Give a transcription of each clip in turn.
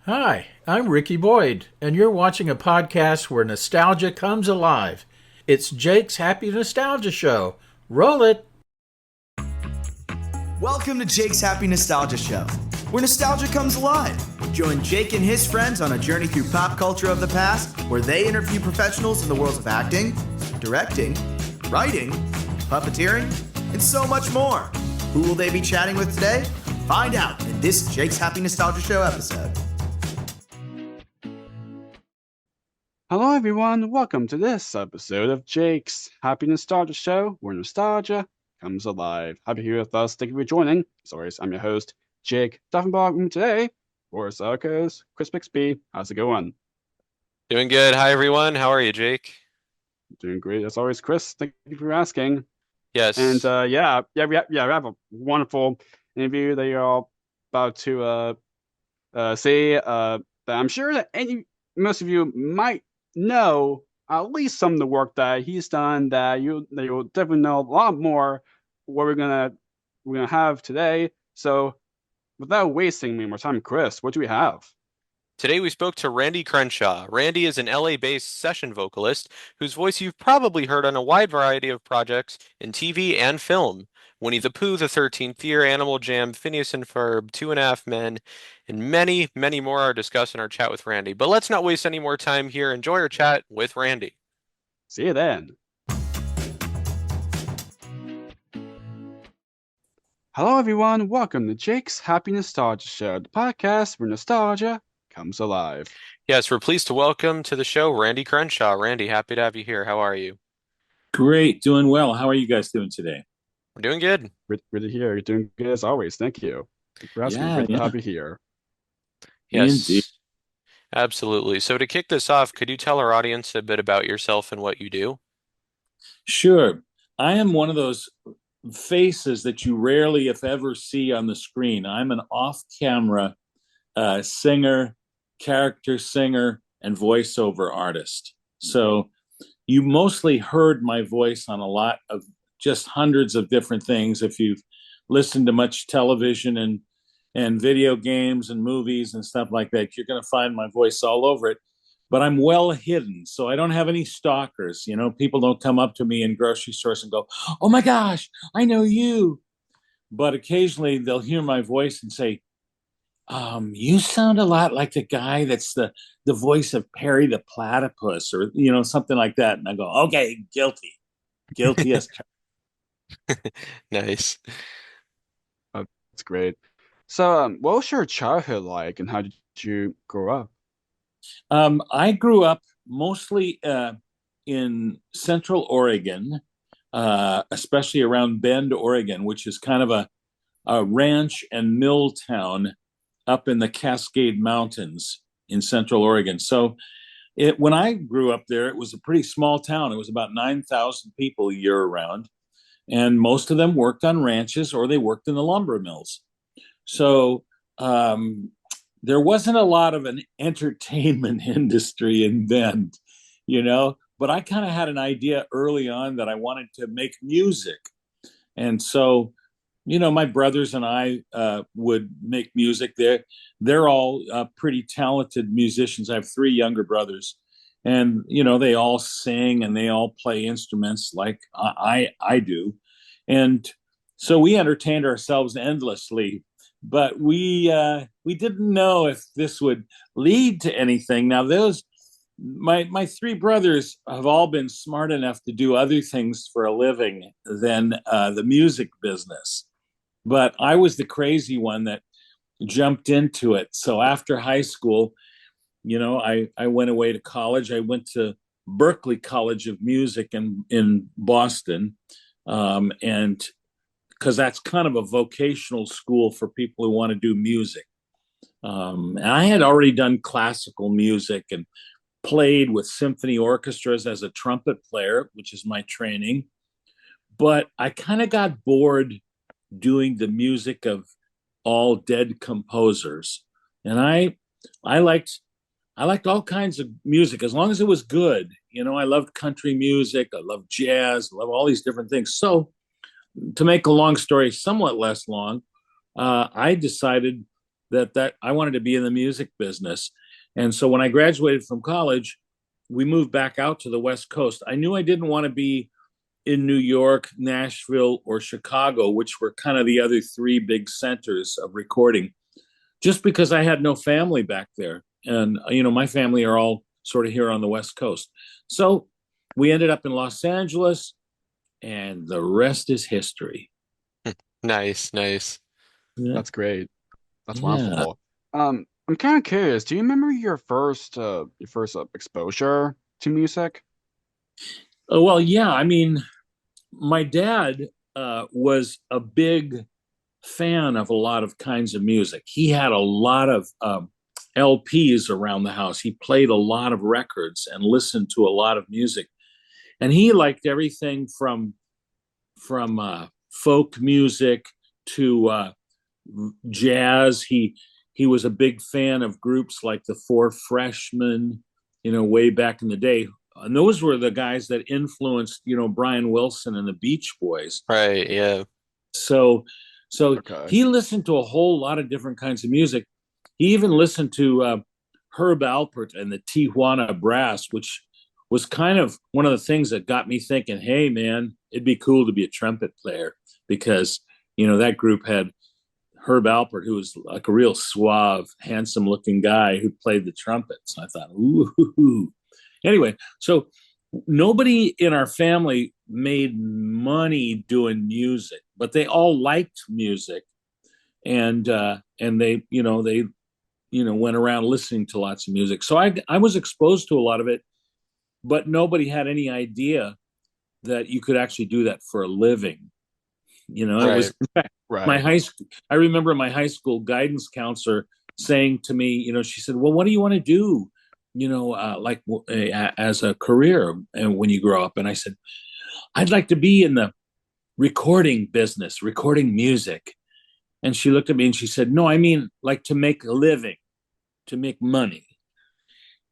Hi, I'm Ricky Boyd, and you're watching a podcast where nostalgia comes alive. It's Jake's Happy Nostalgia Show. Roll it! Welcome to Jake's Happy Nostalgia Show, where nostalgia comes alive. Join Jake and his friends on a journey through pop culture of the past, where they interview professionals in the worlds of acting, directing, writing, puppeteering, and so much more. Who will they be chatting with today? Find out in this Jake's Happy Nostalgia Show episode. Hello everyone, welcome to this episode of Jake's Happy Nostalgia Show, where nostalgia comes alive. Happy to be here with us. Thank you for joining. As always, I'm your host, Jake Duffenbach, and today, for Sarkos, Chris Bixby. How's it going? Doing good. Hi, everyone. How are you, Jake? Doing great. As always, Chris, thank you for asking. Yes. And we have a wonderful interview that you're all about to see. That I'm sure that most of you might know at least some of the work that he's done, that you'll definitely know a lot more what we're gonna have today. So without wasting any more time, Chris, what do we have? Today we spoke to Randy Crenshaw. Randy is an LA-based session vocalist whose voice you've probably heard on a wide variety of projects in TV and film. Winnie the Pooh, The 13th Year, Animal Jam, Phineas and Ferb, Two and a Half Men, and many, many more are discussed in our chat with Randy. But let's not waste any more time here. Enjoy our chat with Randy. See you then. Hello everyone, welcome to Jake's Happy Nostalgia Show, the podcast where nostalgia comes alive. Yes, we're pleased to welcome to the show Randy Crenshaw. Randy, happy to have you here. How are you? Great, doing well. How are you guys doing today? We're doing good. Good to hear. You're doing good as always. Thank you. Thank you for asking. Great to have you here. Yes, Indeed. absolutely. So to kick this off, could you tell our audience a bit about yourself and what you do? Sure. I am one of those faces that you rarely, if ever, see on the screen. I'm an off-camera singer, character singer, and voiceover artist. So you mostly heard my voice on a lot of just hundreds of different things. If you've listened to much television and video games and movies and stuff like that, you're going to find my voice all over it. But I'm well hidden, so I don't have any stalkers. You know, people don't come up to me in grocery stores and go, "Oh my gosh, I know you." But occasionally they'll hear my voice and say, "You sound a lot like the guy that's the voice of Perry the Platypus," or something like that. And I go, "Okay, guilty as charged." Nice. That's great. So, what was your childhood like, and how did you grow up? I grew up mostly in Central Oregon, especially around Bend, Oregon, which is kind of a ranch and mill town up in the Cascade Mountains in Central Oregon. So when I grew up there, it was a pretty small town. It was about 9,000 people year round, and most of them worked on ranches or they worked in the lumber mills. So there wasn't a lot of an entertainment industry in Bend, but I kind of had an idea early on that I wanted to make music. And so, my brothers and I would make music. They're all pretty talented musicians. I have three younger brothers, and, they all sing and they all play instruments like I do. And so we entertained ourselves endlessly. But we didn't know if this would lead to anything. Now, my three brothers have all been smart enough to do other things for a living than the music business. But I was the crazy one that jumped into it. So after high school, I went away to college. I went to Berklee College of Music in Boston, and because that's kind of a vocational school for people who want to do music. And I had already done classical music and played with symphony orchestras as a trumpet player, which is my training. But I kind of got bored doing the music of all dead composers. And I liked all kinds of music as long as it was good. I loved country music. I loved jazz. I love all these different things. So to make a long story somewhat less long, I decided that I wanted to be in the music business. And so when I graduated from college, we moved back out to the West Coast. I knew I didn't want to be in New York, Nashville, or Chicago, which were kind of the other three big centers of recording, just because I had no family back there. And, my family are all sort of here on the West Coast. So we ended up in Los Angeles, and the rest is history. Nice, nice. Yeah. That's great. That's Yeah. wonderful. I'm kind of curious. Do you remember your first exposure to music? Well, yeah. I mean, my dad was a big fan of a lot of kinds of music. He had a lot of LPs around the house. He played a lot of records and listened to a lot of music. And he liked everything from folk music to jazz. He was a big fan of groups like the Four Freshmen, way back in the day. And those were the guys that influenced, Brian Wilson and the Beach Boys. Right, yeah. So Okay. he listened to a whole lot of different kinds of music. He even listened to Herb Alpert and the Tijuana Brass, which was kind of one of the things that got me thinking, hey, man, it'd be cool to be a trumpet player, because, that group had Herb Alpert, who was like a real suave, handsome-looking guy who played the trumpets. I thought, ooh. Anyway, so nobody in our family made money doing music, but they all liked music, and they went around listening to lots of music. So I was exposed to a lot of it, but nobody had any idea that you could actually do that for a living. It was, in fact, Right. I remember my high school guidance counselor saying to me, she said, well, what do you want to do, as a career and when you grow up? And I said, I'd like to be in the recording business, recording music. And she looked at me and she said, no, I mean, like, to make a living, to make money.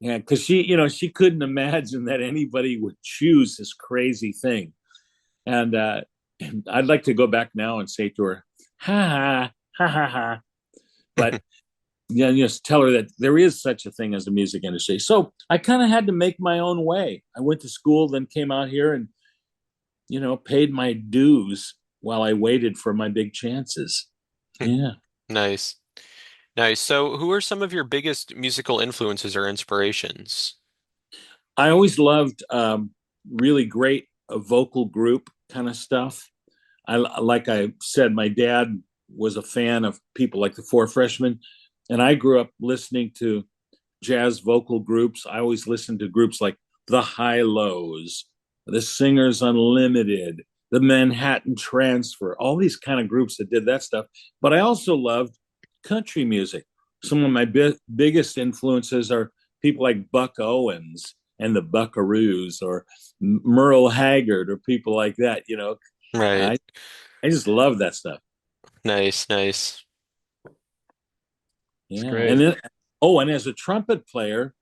Yeah, because she couldn't imagine that anybody would choose this crazy thing. And I'd like to go back now and say to her, ha ha ha ha ha. But just tell her that there is such a thing as the music industry. So I kind of had to make my own way. I went to school, then came out here and, paid my dues while I waited for my big chances. Yeah. Nice. Nice. So, who are some of your biggest musical influences or inspirations? I always loved really great vocal group kind of stuff. Like I said, my dad was a fan of people like the Four Freshmen, and I grew up listening to jazz vocal groups. I always listened to groups like the High Lows, the Singers Unlimited, the Manhattan Transfer, all these kind of groups that did that stuff. But I also loved country music. Some of my biggest influences are people like Buck Owens and the Buckaroos, or Merle Haggard, or people like that. Right. I just love that stuff. Nice, nice. It's Yeah. great. And then, and as a trumpet player,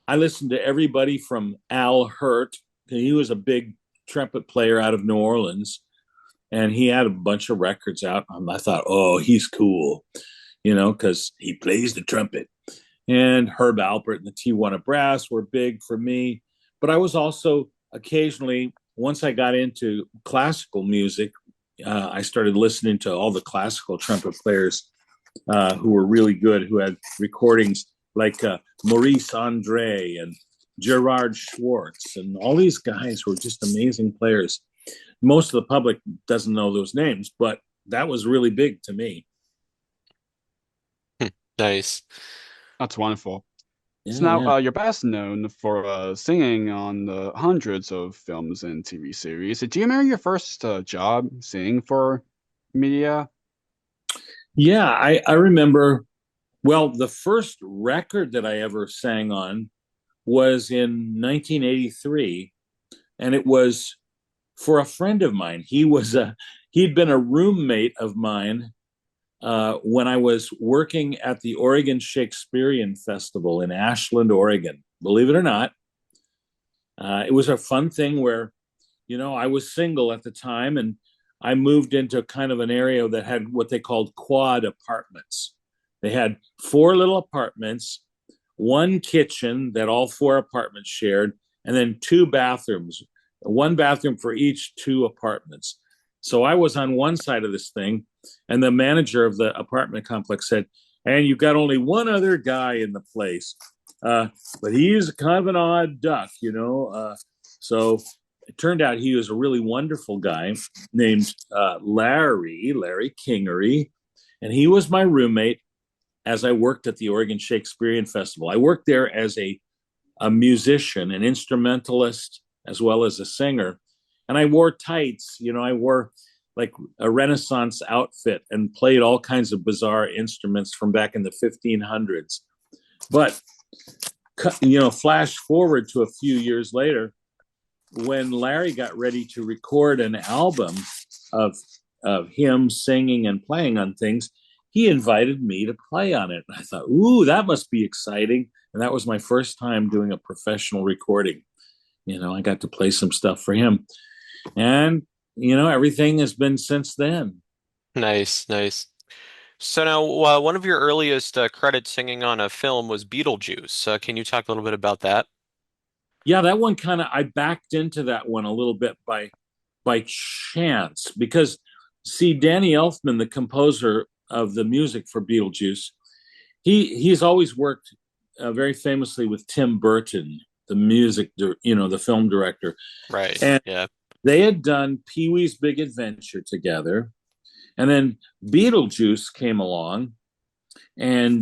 I listened to everybody from Al Hurt. He was a big trumpet player out of New Orleans, and he had a bunch of records out. I thought, oh, he's cool, because he plays the trumpet. And Herb Alpert and the Tijuana Brass were big for me. But I was also occasionally, once I got into classical music, I started listening to all the classical trumpet players who were really good, who had recordings like Maurice Andre and Gerard Schwartz, and all these guys were just amazing players. Most of the public doesn't know those names, but that was really big to me. Nice. That's wonderful. Yeah, So now, yeah. you're best known for singing on the hundreds of films and TV series. Do you remember your first job singing for media? Yeah, I remember. Well, the first record that I ever sang on was in 1983, and it was for a friend of mine. He'd been a roommate of mine when I was working at the Oregon Shakespearean Festival in Ashland, Oregon. Believe it or not, it was a fun thing where, I was single at the time, and I moved into kind of an area that had what they called quad apartments. They had 4 little apartments, 1 kitchen that all 4 apartments shared, and then 2 bathrooms, 1 bathroom for each 2 apartments. So I was on one side of this thing, and the manager of the apartment complex said, and you've got only one other guy in the place, but he's kind of an odd duck, so it turned out he was a really wonderful guy named Larry Kingery, and he was my roommate as I worked at the Oregon Shakespearean Festival. I worked there as a musician, an instrumentalist, as well as a singer. And I wore tights, I wore like a Renaissance outfit and played all kinds of bizarre instruments from back in the 1500s. But, flash forward to a few years later, when Larry got ready to record an album of him singing and playing on things, he invited me to play on it. And I thought, ooh, that must be exciting. And that was my first time doing a professional recording. I got to play some stuff for him. And, everything has been since then. Nice, nice. So now, one of your earliest credits singing on a film was Beetlejuice. Can you talk a little bit about that? Yeah, that one I backed into that one a little bit by chance because, see, Danny Elfman, the composer of the music for Beetlejuice, he's always worked very famously with Tim Burton, the film director. Right. And yeah. They had done Pee-wee's Big Adventure together, and then Beetlejuice came along, and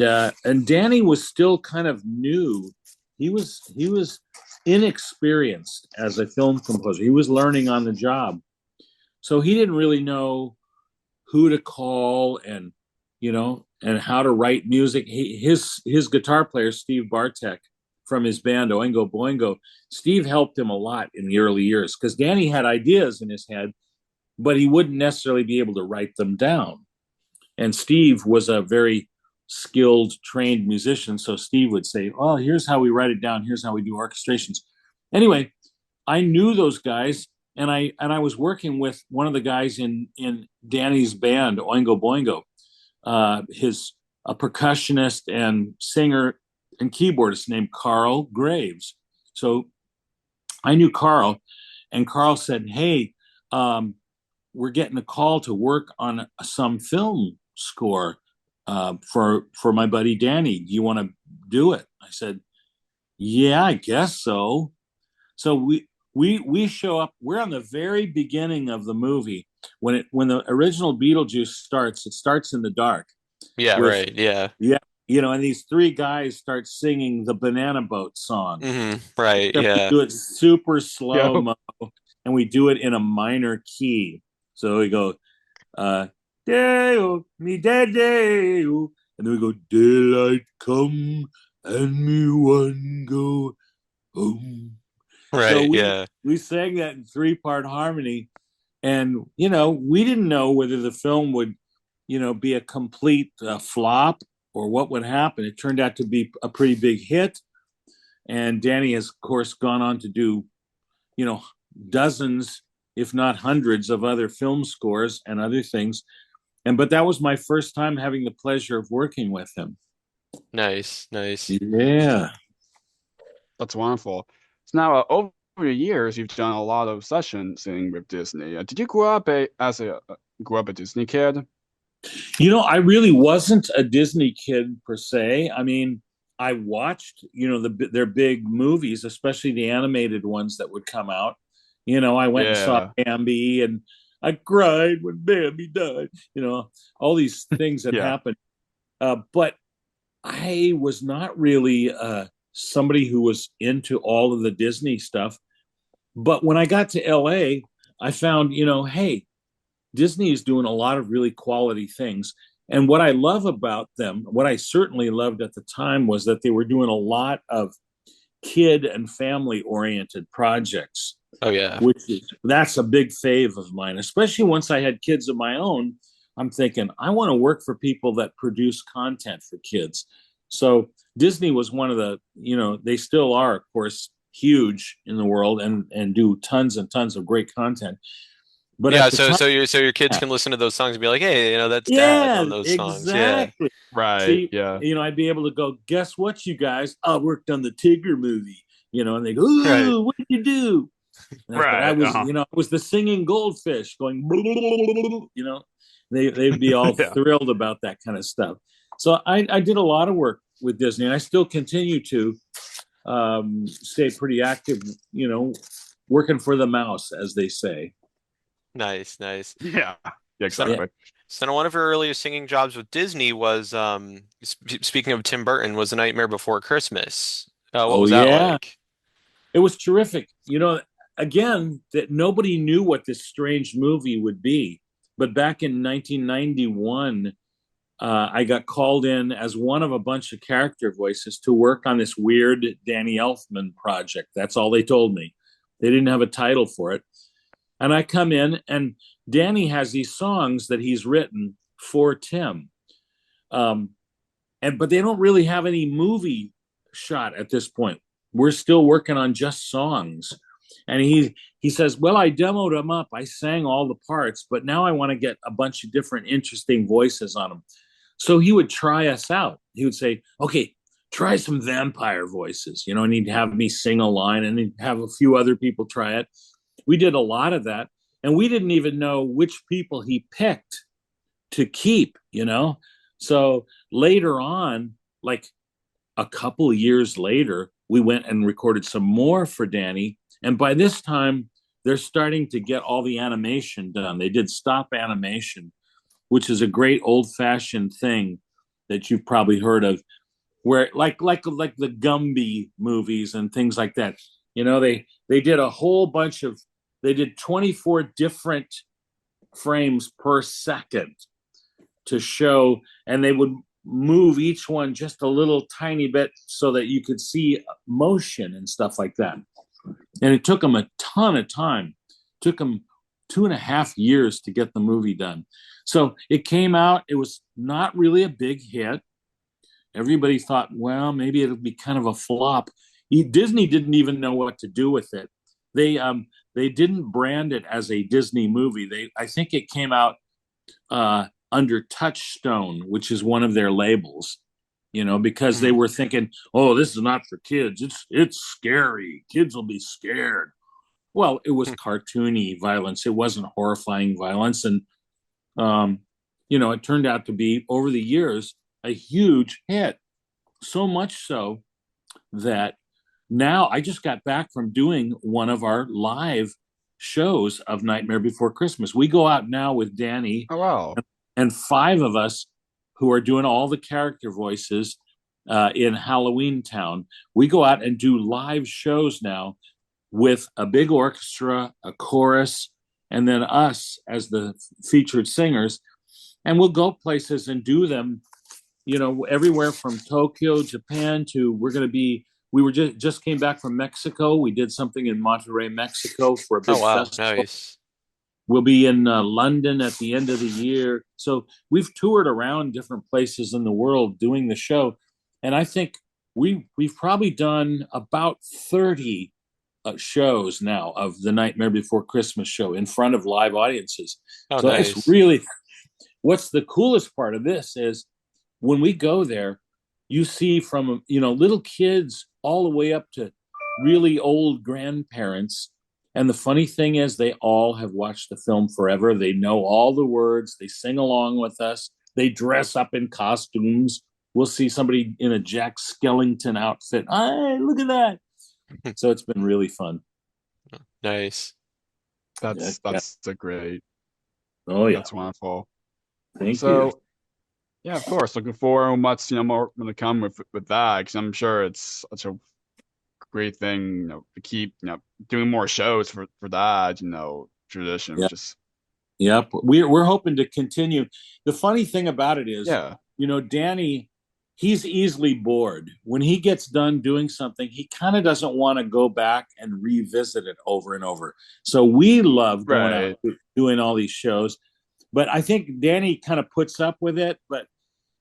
Danny was still kind of new. He was inexperienced as a film composer. He was learning on the job, so he didn't really know who to call and how to write music. His guitar player Steve Bartek from his band Oingo Boingo, Steve helped him a lot in the early years because Danny had ideas in his head, but he wouldn't necessarily be able to write them down. And Steve was a very skilled, trained musician, so Steve would say, "Oh, here's how we write it down. Here's how we do orchestrations." Anyway, I knew those guys, and I was working with one of the guys in Danny's band Oingo Boingo, a percussionist and singer and keyboardist named Carl Graves. So I knew Carl, and Carl said, "Hey, we're getting a call to work on some film score for my buddy Danny. Do you want to do it?" I said, "Yeah, I guess so." So we show up. We're on the very beginning of the movie when the original Beetlejuice starts. It starts in the dark. Yeah. Right. Yeah. Yeah. And these 3 guys start singing the Banana Boat song. Mm-hmm. Right. Except Yeah. we do it super slow-mo, and we do it in a minor key. So we go, Deo, me dadeo, and then we go, daylight come and me one go home. Right. So we sang that in 3-part harmony, and we didn't know whether the film would, be a complete flop or what would happen. It turned out to be a pretty big hit, and Danny has, of course, gone on to do, dozens, if not hundreds, of other film scores and other things. But that was my first time having the pleasure of working with him. Nice. Yeah. That's wonderful. So now, over the years, you've done a lot of sessions singing with Disney. Did you grow up a Disney kid? I really wasn't a Disney kid per se. I mean, I watched, their big movies, especially the animated ones that would come out. I went and saw Bambi, and I cried when Bambi died. All these things that happened. But I was not really somebody who was into all of the Disney stuff. But when I got to LA, I found, hey, Disney is doing a lot of really quality things. And what I love about them, what I certainly loved at the time, was that they were doing a lot of kid and family oriented projects. Oh, yeah. That's a big fave of mine, especially once I had kids of my own. I'm thinking, I want to work for people that produce content for kids. So Disney was one of the, they still are, of course, huge in the world and do tons and tons of great content. But Yeah, at the time, so your kids can listen to those songs and be like, hey, that's dad yeah, on those songs. Yeah. exactly. Right. See, Yeah. I'd be able to go, guess what, you guys? I worked on the Tigger movie, and they go, Right. ooh, what did you do? But I Right. was, I was the singing goldfish going, they'd be all Yeah. thrilled about that kind of stuff. So I did a lot of work with Disney, and I still continue to stay pretty active, working for the mouse, as they say. Nice, nice. Yeah. Yeah. So, Exactly. so one of your earliest singing jobs with Disney was, speaking of Tim Burton, was A Nightmare Before Christmas. What Oh, was that yeah. like? It was terrific. Again, that nobody knew what this strange movie would be. But back in 1991, I got called in as one of a bunch of character voices to work on this weird Danny Elfman project. That's all they told me. They didn't have a title for it. And I come in, and Danny has these songs that he's written for Tim. But they don't really have any movie shot at this point. We're still working on just songs. And he says, well, I demoed them up. I sang all the parts, but now I want to get a bunch of different interesting voices on them. So he would try us out. He would say, okay, try some vampire voices, and he'd have me sing a line, and he'd have a few other people try it. We did a lot of that. And we didn't even know which people he picked to keep, So later on, like a couple of years later, we went and recorded some more for Danny. And by this time, they're starting to get all the animation done. They did stop animation, which is a great old-fashioned thing that you've probably heard of, where like the Gumby movies and things like that. They did a whole bunch of, they did 24 different frames per second to show, and they would move each one just a little tiny bit so that you could see motion and stuff like that. And it took them a ton of time. It took them 2.5 years to get the movie done. So it came out. It was not really a big hit. Everybody thought, well, maybe it'll be kind of a flop. Disney didn't even know what to do with it. They didn't brand it as a Disney movie. I think it came out under Touchstone, which is one of their labels, because they were thinking, oh, this is not for kids. It's scary. Kids will be scared. Well, it was cartoony violence. It wasn't horrifying violence. And, it turned out to be, over the years, a huge hit. So much so that now I just got back from doing one of our live shows of Nightmare Before Christmas. We go out now with Danny. Oh, wow. And 5 of us who are doing all the character voices in Halloween Town. We go out and do live shows now with a big orchestra, a chorus, and then us as the featured singers. And we'll go places and do them, everywhere from Tokyo, Japan to we were just came back from Mexico. We did something in Monterrey, Mexico for a big festival. Nice. We'll be in London at the end of the year. So we've toured around different places in the world doing the show. And I think we've probably done about 30 shows now of the Nightmare Before Christmas show in front of live audiences. Oh, so nice. It's really, what's the coolest part of this is when we go there, you see from, little kids all the way up to really old grandparents. And the funny thing is they all have watched the film forever. They know all the words. They sing along with us. They dress up in costumes. We'll see somebody in a Jack Skellington outfit. Hey, look at that. So it's been really fun. Nice. That's a great. Oh, yeah. That's wonderful. Thank you. Yeah, of course. Looking forward much, more going to come with that, because I'm sure it's such a great thing, to keep, doing more shows for that, tradition. Yeah. Just Yep. We're hoping to continue. The funny thing about it is, Danny, he's easily bored. When he gets done doing something, he kind of doesn't want to go back and revisit it over and over. So we love going out doing all these shows. But I think Danny kind of puts up with it. But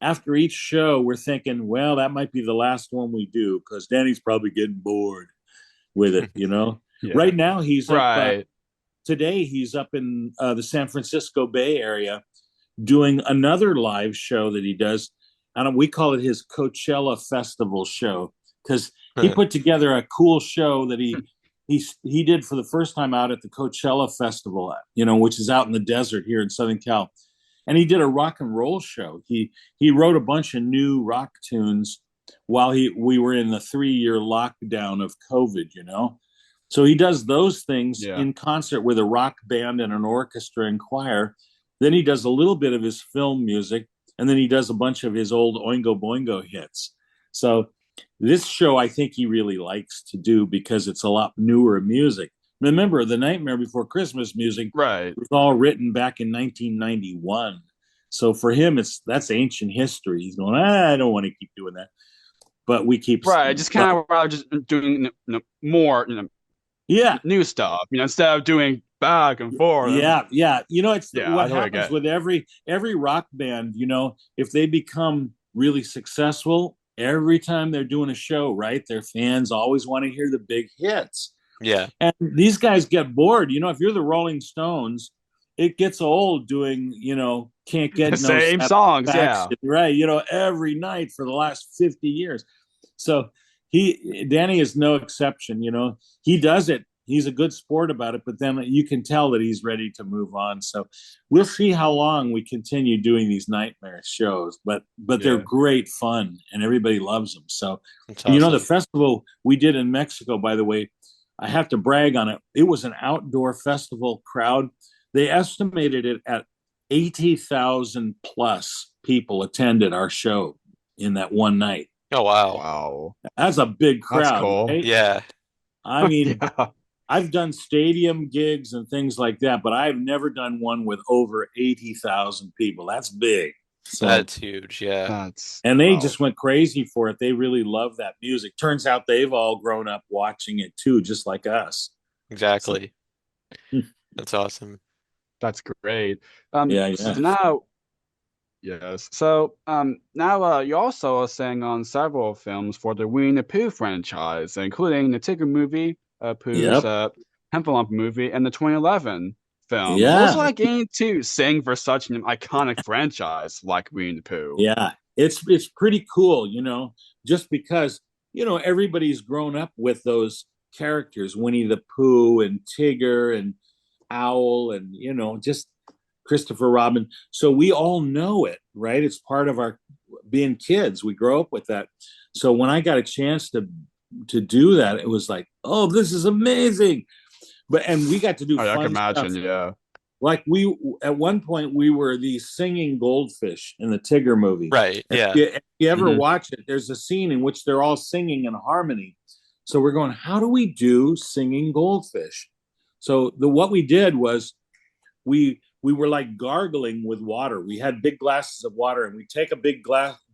after each show, we're thinking, well, that might be the last one we do, because Danny's probably getting bored with it, Yeah. Right now, he's up today he's up in the San Francisco Bay Area doing another live show that he does. And we call it his Coachella Festival show, because he put together a cool show that he did for the first time out at the Coachella Festival, which is out in the desert here in Southern Cal. And he did a rock and roll show. He wrote a bunch of new rock tunes while we were in the 3-year lockdown of COVID, So he does those things in concert with a rock band and an orchestra and choir. Then he does a little bit of his film music, and then he does a bunch of his old Oingo Boingo hits. So this show I think he really likes to do because it's a lot newer music. Remember, the Nightmare Before Christmas music was all written back in 1991. So for him, that's ancient history. He's going, I don't want to keep doing that. But we keep... Right, just kind of just doing more, new stuff, instead of doing back and forth. Yeah. It's what happens with every rock band, if they become really successful, every time they're doing a show, right, their fans always want to hear the big hits. Yeah. And these guys get bored. If you're the Rolling Stones, it gets old doing, Can't Get No same songs, right, every night for the last 50 years. So Danny is no exception. He does it. He's a good sport about it, but then you can tell that he's ready to move on. So we'll see how long we continue doing these nightmare shows, but they're great fun and everybody loves them. So, awesome. The festival we did in Mexico, by the way, I have to brag on it. It was an outdoor festival crowd. They estimated it at 80,000 plus people attended our show in that one night. Oh, wow. Wow. That's a big crowd. That's cool. Right? Yeah. I mean, I've done stadium gigs and things like that, but I've never done one with over 80,000 people. That's big. So, that's huge, yeah. And they just went crazy for it. They really love that music. Turns out they've all grown up watching it too, just like us. Exactly. That's awesome. That's great. So now, now you also sang on several films for the Winnie the Pooh franchise, including the Tigger movie, Pooh's Hempalump movie, and the 2011 film. Yeah. What's it like getting to sing for such an iconic franchise like Winnie the Pooh? Yeah, it's pretty cool, just because, everybody's grown up with those characters, Winnie the Pooh and Tigger and Owl and, just Christopher Robin. So we all know it, right? It's part of our being kids. We grow up with that. So when I got a chance to do that, it was like, oh, this is amazing. And we got to do fun I can imagine, stuff. Like at one point we were the singing goldfish in the Tigger movie. Right. Yeah. If you ever watch it, there's a scene in which they're all singing in harmony. So we're going, how do we do singing goldfish? So what we did was we were like gargling with water. We had big glasses of water, and we'd take a big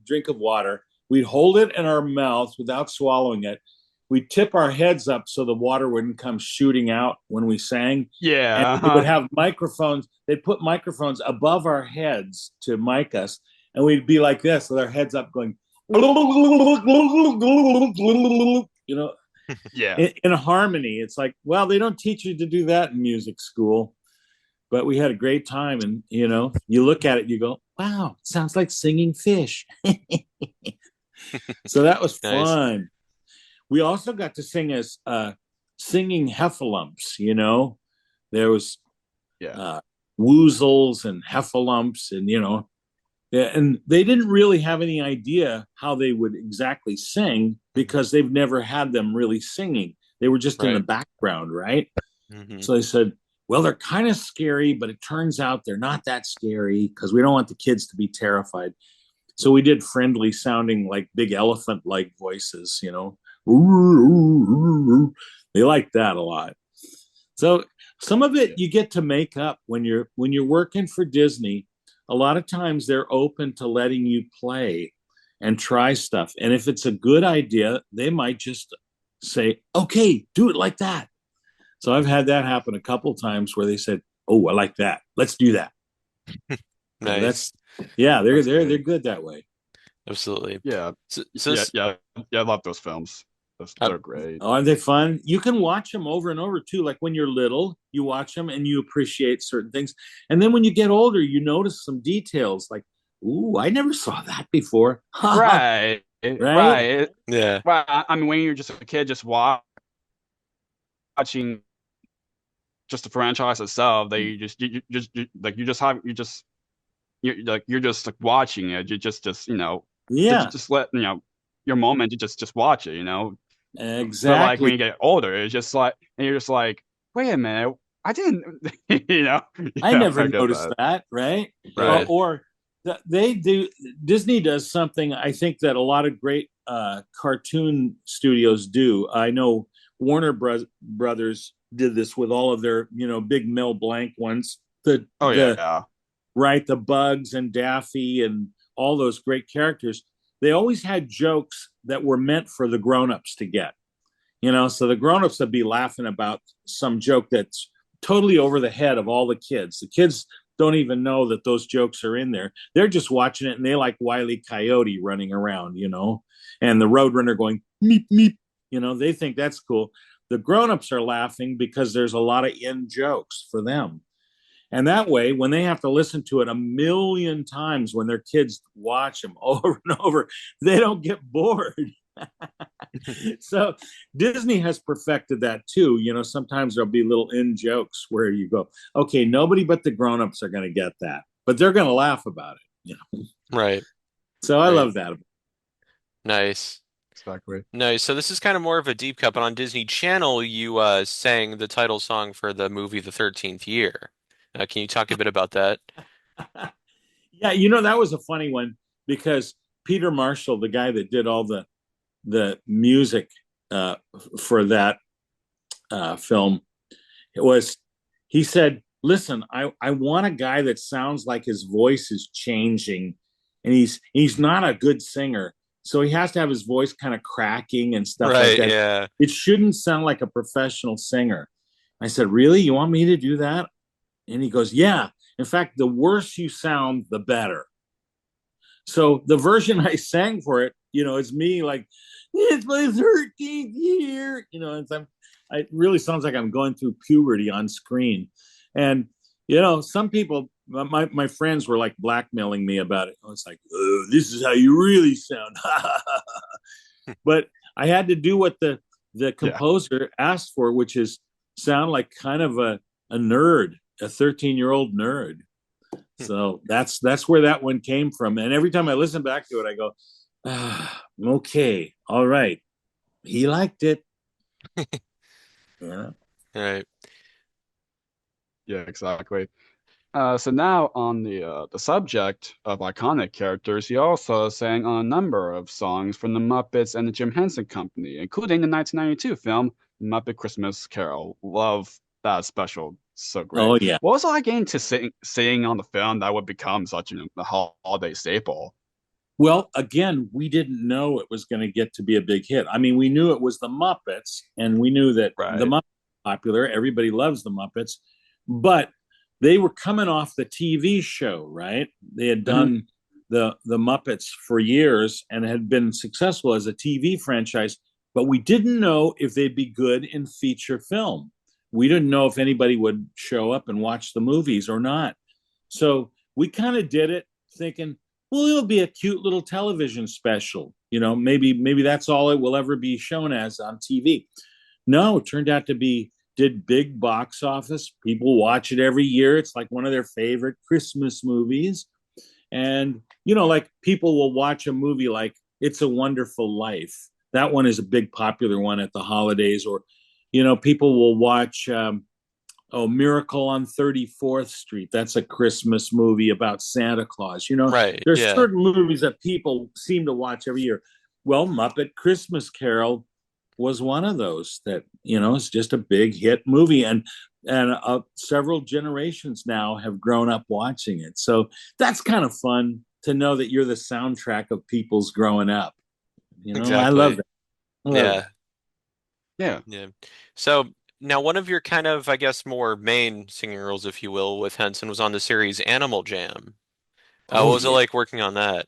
drink of water. We'd hold it in our mouth without swallowing it. We'd tip our heads up so the water wouldn't come shooting out when we sang. Yeah. And we would have microphones. They'd put microphones above our heads to mic us. And we'd be like this with our heads up going, yeah, in harmony. It's like, well, they don't teach you to do that in music school. But we had a great time. And, you look at it, you go, wow, it sounds like singing fish. So that was fun. We also got to sing as singing heffalumps, There was woozles and heffalumps and, and they didn't really have any idea how they would exactly sing because they've never had them really singing. They were just in the background, right? Mm-hmm. So they said, well, they're kind of scary, but it turns out they're not that scary because we don't want the kids to be terrified. So we did friendly sounding, like big elephant-like voices, They like that a lot. So some of it you get to make up when you're working for Disney. A lot of times they're open to letting you play and try stuff. And if it's a good idea, they might just say, okay, do it like that. So I've had that happen a couple times where they said, oh, I like that. Let's do that. Nice. They're good that way. Absolutely. Yeah. So I love those films. They're great. Oh, are they fun? You can watch them over and over too. Like when you're little, you watch them and you appreciate certain things. And then when you get older, you notice some details like, ooh, I never saw that before. Right. Right? Right. Yeah. Right. I mean, when you're just a kid, just watching just the franchise itself, that you're just like watching it. You just Yeah, just let your moment. You just watch it. But like when exactly. you get older, it's just like, and you're just like, wait a minute, I didn't. I Yeah, never I get noticed that. that, right? Right. Or they do. Disney does something I think that a lot of great cartoon studios do. I know Warner Brothers did this with all of their, big Mel Blanc ones. Oh The yeah. right, the Bugs and Daffy and all those great characters. They always had jokes that were meant for the grown-ups to get. So the grown-ups would be laughing about some joke that's totally over the head of all the kids. The kids don't even know that those jokes are in there. They're just watching it and they like Wile E. Coyote running around, and the Roadrunner going meep meep. They think that's cool. The grown-ups are laughing because there's a lot of in jokes for them. And that way, when they have to listen to it a million times when their kids watch them over and over, they don't get bored. So Disney has perfected that too. Sometimes there'll be little in jokes where you go, okay, nobody but the grown-ups are going to get that, but they're going to laugh about it. Right. So I Right. love that. Nice. Exactly. Nice. So this is kind of more of a deep cut, but on Disney Channel, you sang the title song for the movie The 13th Year. Can you talk a bit about that? Yeah, that was a funny one because Peter Marshall, the guy that did all the music for that film, he said, listen, I want a guy that sounds like his voice is changing, and he's not a good singer, so he has to have his voice kind of cracking and stuff like Right, that. yeah. It shouldn't sound like a professional singer. I said, really? You want me to do that? And he goes, yeah. In fact, the worse you sound, the better. So the version I sang for it, it's me like, it's my 13th year. It really sounds like I'm going through puberty on screen. And, some people, my friends were like blackmailing me about it. It's like, oh, this is how you really sound. But I had to do what the composer asked for, which is sound like kind of a nerd, a 13-year-old nerd. So that's where that one came from. And every time I listen back to it, I go, okay, all right. He liked it. Yeah. Right. Yeah, exactly. So now on the subject of iconic characters, he also sang on a number of songs from the Muppets and the Jim Henson Company, including the 1992 film Muppet Christmas Carol. Love that special, so great. Oh, yeah. What was it like getting to sing on the film that would become such a holiday staple? Well, again, we didn't know it was going to get to be a big hit. I mean, we knew it was the Muppets, and we knew that Right. the Muppets were popular. Everybody loves the Muppets, but they were coming off the TV show, right? They had done the Muppets for years and had been successful as a TV franchise, but we didn't know if they'd be good in feature film. We didn't know if anybody would show up and watch the movies or not. So we kind of did it thinking, well, it'll be a cute little television special. Maybe that's all it will ever be shown as on TV. No, it turned out to be, did big box office. People watch it every year. It's like one of their favorite Christmas movies. And, like people will watch a movie like It's a Wonderful Life. That one is a big popular one at the holidays. Or, people will watch Miracle on 34th Street. That's a Christmas movie about Santa Claus. Right. There's Yeah. certain movies that people seem to watch every year. Well, Muppet Christmas Carol was one of those that, it's just a big hit movie. And several generations now have grown up watching it. So that's kind of fun to know that you're the soundtrack of people's growing up. Exactly. I love that. Yeah. Yeah. Yeah. So now one of your kind of, I guess, more main singing roles, if you will, with Henson was on the series Animal Jam. What was it like working on that?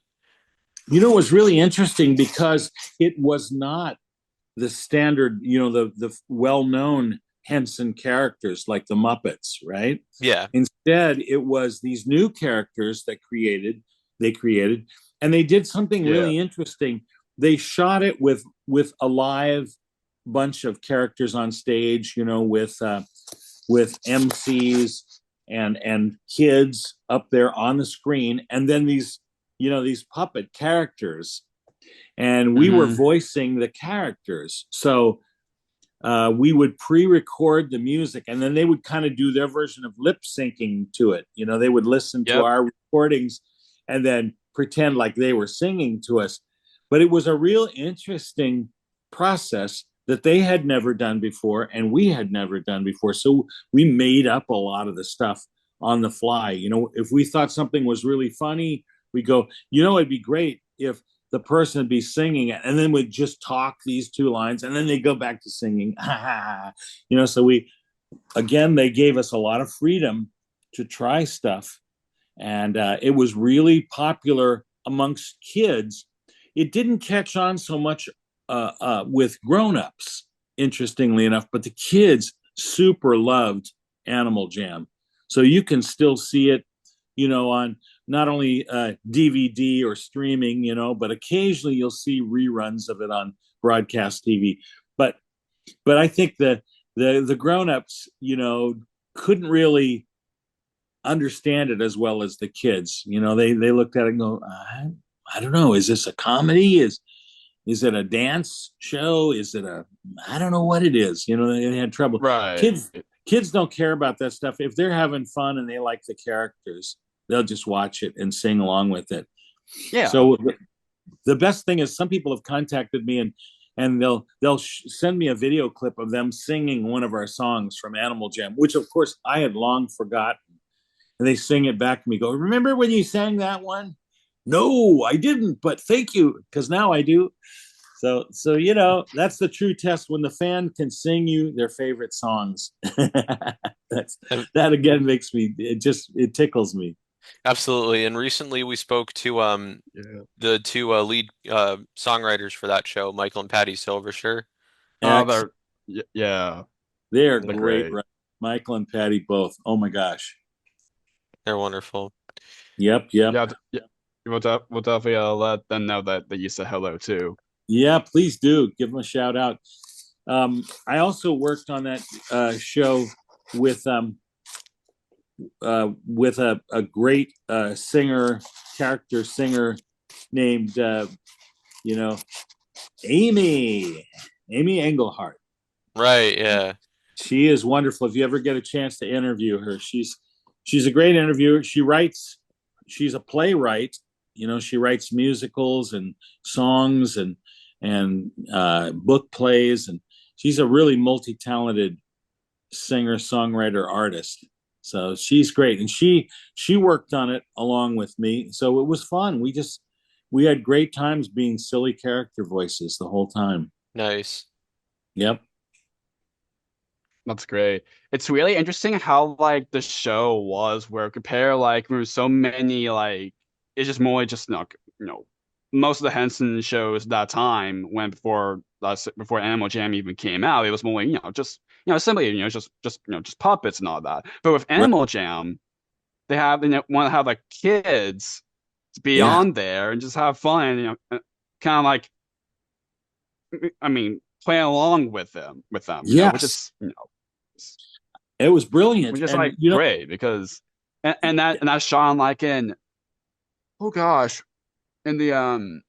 It was really interesting because it was not the standard, the well-known Henson characters like the Muppets, right? Yeah. Instead, it was these new characters they created, and they did something really interesting. They shot it with a live bunch of characters on stage, with MCs and kids up there on the screen, and then these puppet characters, and we were voicing the characters. So we would pre-record the music, and then they would kind of do their version of lip syncing to it. They would listen to our recordings and then pretend like they were singing to us. But it was a real interesting process that they had never done before, and we had never done before. So we made up a lot of the stuff on the fly. If we thought something was really funny, we go, it'd be great if the person would be singing it, and then we'd just talk these two lines, and then they go back to singing. So they gave us a lot of freedom to try stuff, and it was really popular amongst kids. It didn't catch on so much with grown-ups, interestingly enough, but the kids super loved Animal Jam. So you can still see it, on not only DVD or streaming, but occasionally you'll see reruns of it on broadcast TV. But I think the grown-ups, couldn't really understand it as well as the kids. They looked at it and go, I don't know, is this a comedy? Is it a dance show? Is it I don't know what it is. They had trouble. Right. Kids don't care about that stuff. If they're having fun and they like the characters, they'll just watch it and sing along with it. Yeah. So the best thing is some people have contacted me and they'll send me a video clip of them singing one of our songs from Animal Jam, which of course I had long forgotten. And they sing it back to me, go, remember when you sang that one? No, I didn't, but thank you, because now I do. So that's the true test, when the fan can sing you their favorite songs. That again makes me, it tickles me. Absolutely. And recently we spoke to the two lead songwriters for that show, Michael and Patty Silversher. They're They're great. Right? Michael and Patty both. Oh my gosh. They're wonderful. Yep. Yeah. We'll definitely let them know that you said hello too. Yeah, please do give them a shout out. I also worked on that show with a great character singer named Amy Engelhart. Right. Yeah. She is wonderful. If you ever get a chance to interview her, she's a great interviewer. She's a playwright. She writes musicals and songs and book plays, and she's a really multi-talented singer, songwriter, artist. So she's great, and she worked on it along with me. So it was fun. We had great times being silly character voices the whole time. Nice. Yep. That's great. It's really interesting how the show was, where compare there was so many it's just more most of the Henson shows that time before Animal Jam even came out, it was more simply just puppets and all that. But with Animal Jam, they want to have kids to be on there and just have fun, kind of play along with them, yes. Which is it was brilliant, which is great because and that shone in in the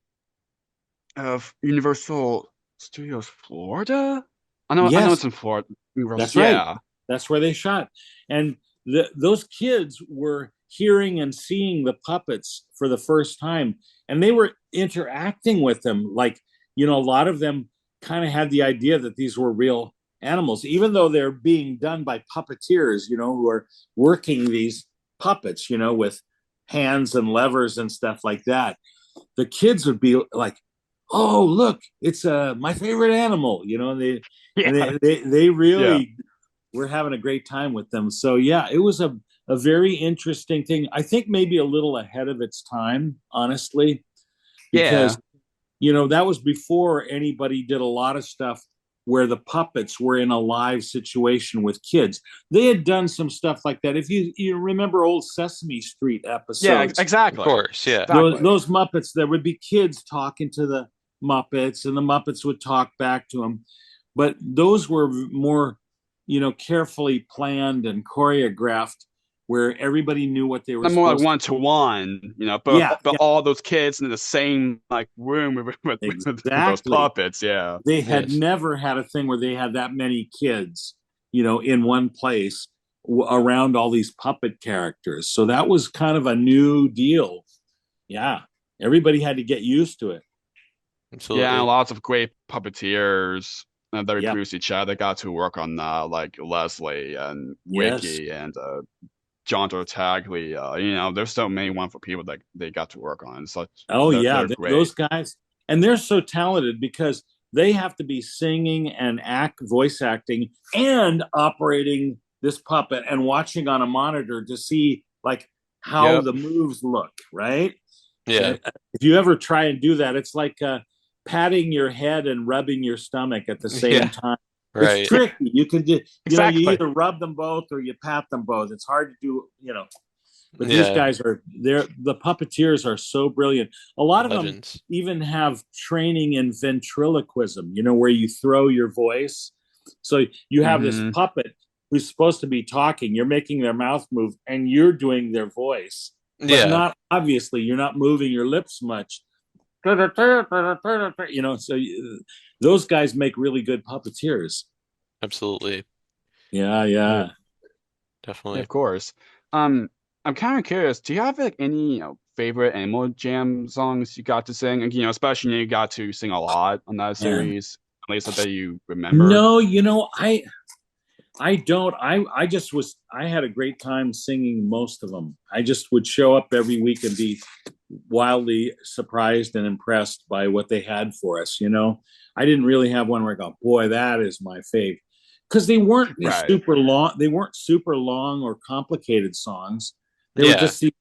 of Universal Studios Florida. I know it's in Florida. That's right. That's where they shot, and those kids were hearing and seeing the puppets for the first time, and they were interacting with them. A lot of them kind of had the idea that these were real animals, even though they're being done by puppeteers, who are working these puppets, with hands and levers and stuff like that. The kids would be like, "Oh, look, it's my favorite animal," and they really were having a great time with them. So yeah, it was a very interesting thing. I think maybe a little ahead of its time, honestly, because that was before anybody did a lot of stuff where the puppets were in a live situation with kids. They had done some stuff like that. If you remember old Sesame Street episodes. Yeah, exactly. Of course, yeah. Exactly. Those Muppets, there would be kids talking to the Muppets, and the Muppets would talk back to them. But those were more, carefully planned and choreographed, where everybody knew what they were Not more like supposed to. 1-to-1, but Yeah, all those kids in the same like room with those Exactly. puppets. Yeah, They had Yes. never had a thing where they had that many kids, in one place around all these puppet characters. So that was kind of a new deal. Yeah. Everybody had to get used to it. Absolutely. yeah, and lots of great puppeteers that Yep. produced each other. Got to work on like Leslie and Yes. Wiki and John Tartaglia. There's so many wonderful people that they got to work on. Such Oh, yeah. they're great. Those guys, and they're so talented because they have to be singing and voice acting and operating this puppet and watching on a monitor to see like how Yep. the moves look, right? Yeah. If you ever try and do that, it's like patting your head and rubbing your stomach at the same Yeah. time. Right. It's tricky. You can do, Exactly. you either rub them both or you pat them both. It's hard to do, but these Yeah. guys the puppeteers are so brilliant. A lot of Legends. them even have training in ventriloquism, where you throw your voice. So you have this Mhm. puppet who's supposed to be talking, you're making their mouth move and you're doing their voice. But Yeah. not obviously, you're not moving your lips much. So those guys make really good puppeteers. Absolutely. Yeah. Yeah, Definitely. of course. I'm kind of curious. Do you have like any favorite Animal Jam songs you got to sing? And especially you got to sing a lot on that series, at least that you remember. No, I don't. I had a great time singing most of them. I just would show up every week and be wildly surprised and impressed by what they had for us. I didn't really have one where I go, boy, that is my fave. Because they weren't Right. super long. They weren't super long or complicated songs. They were Yeah. just these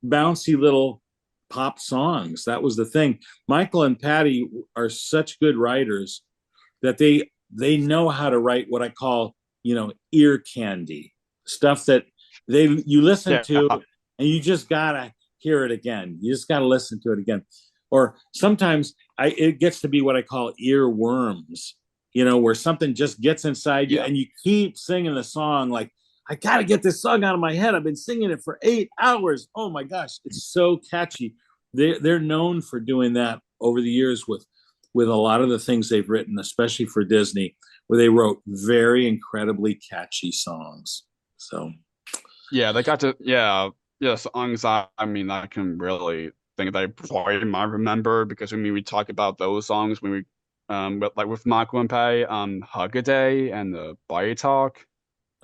bouncy little pop songs. That was the thing. Michael and Patty are such good writers that they know how to write what I call, ear candy, stuff that you listen Yeah. to and you just gotta hear it again. You just gotta listen to it again. Or sometimes it gets to be what I call earworms, where something just gets inside you Yeah. and you keep singing the song like, I gotta get this song out of my head. I've been singing it for 8 hours. Oh my gosh, it's so catchy. They're known for doing that over the years with a lot of the things they've written, especially for Disney, where they wrote very incredibly catchy songs. So Yeah, they got to songs. I can really think that I probably might remember because we talk about those songs when we with Michael and Patty, Hug a Day and the Body Talk.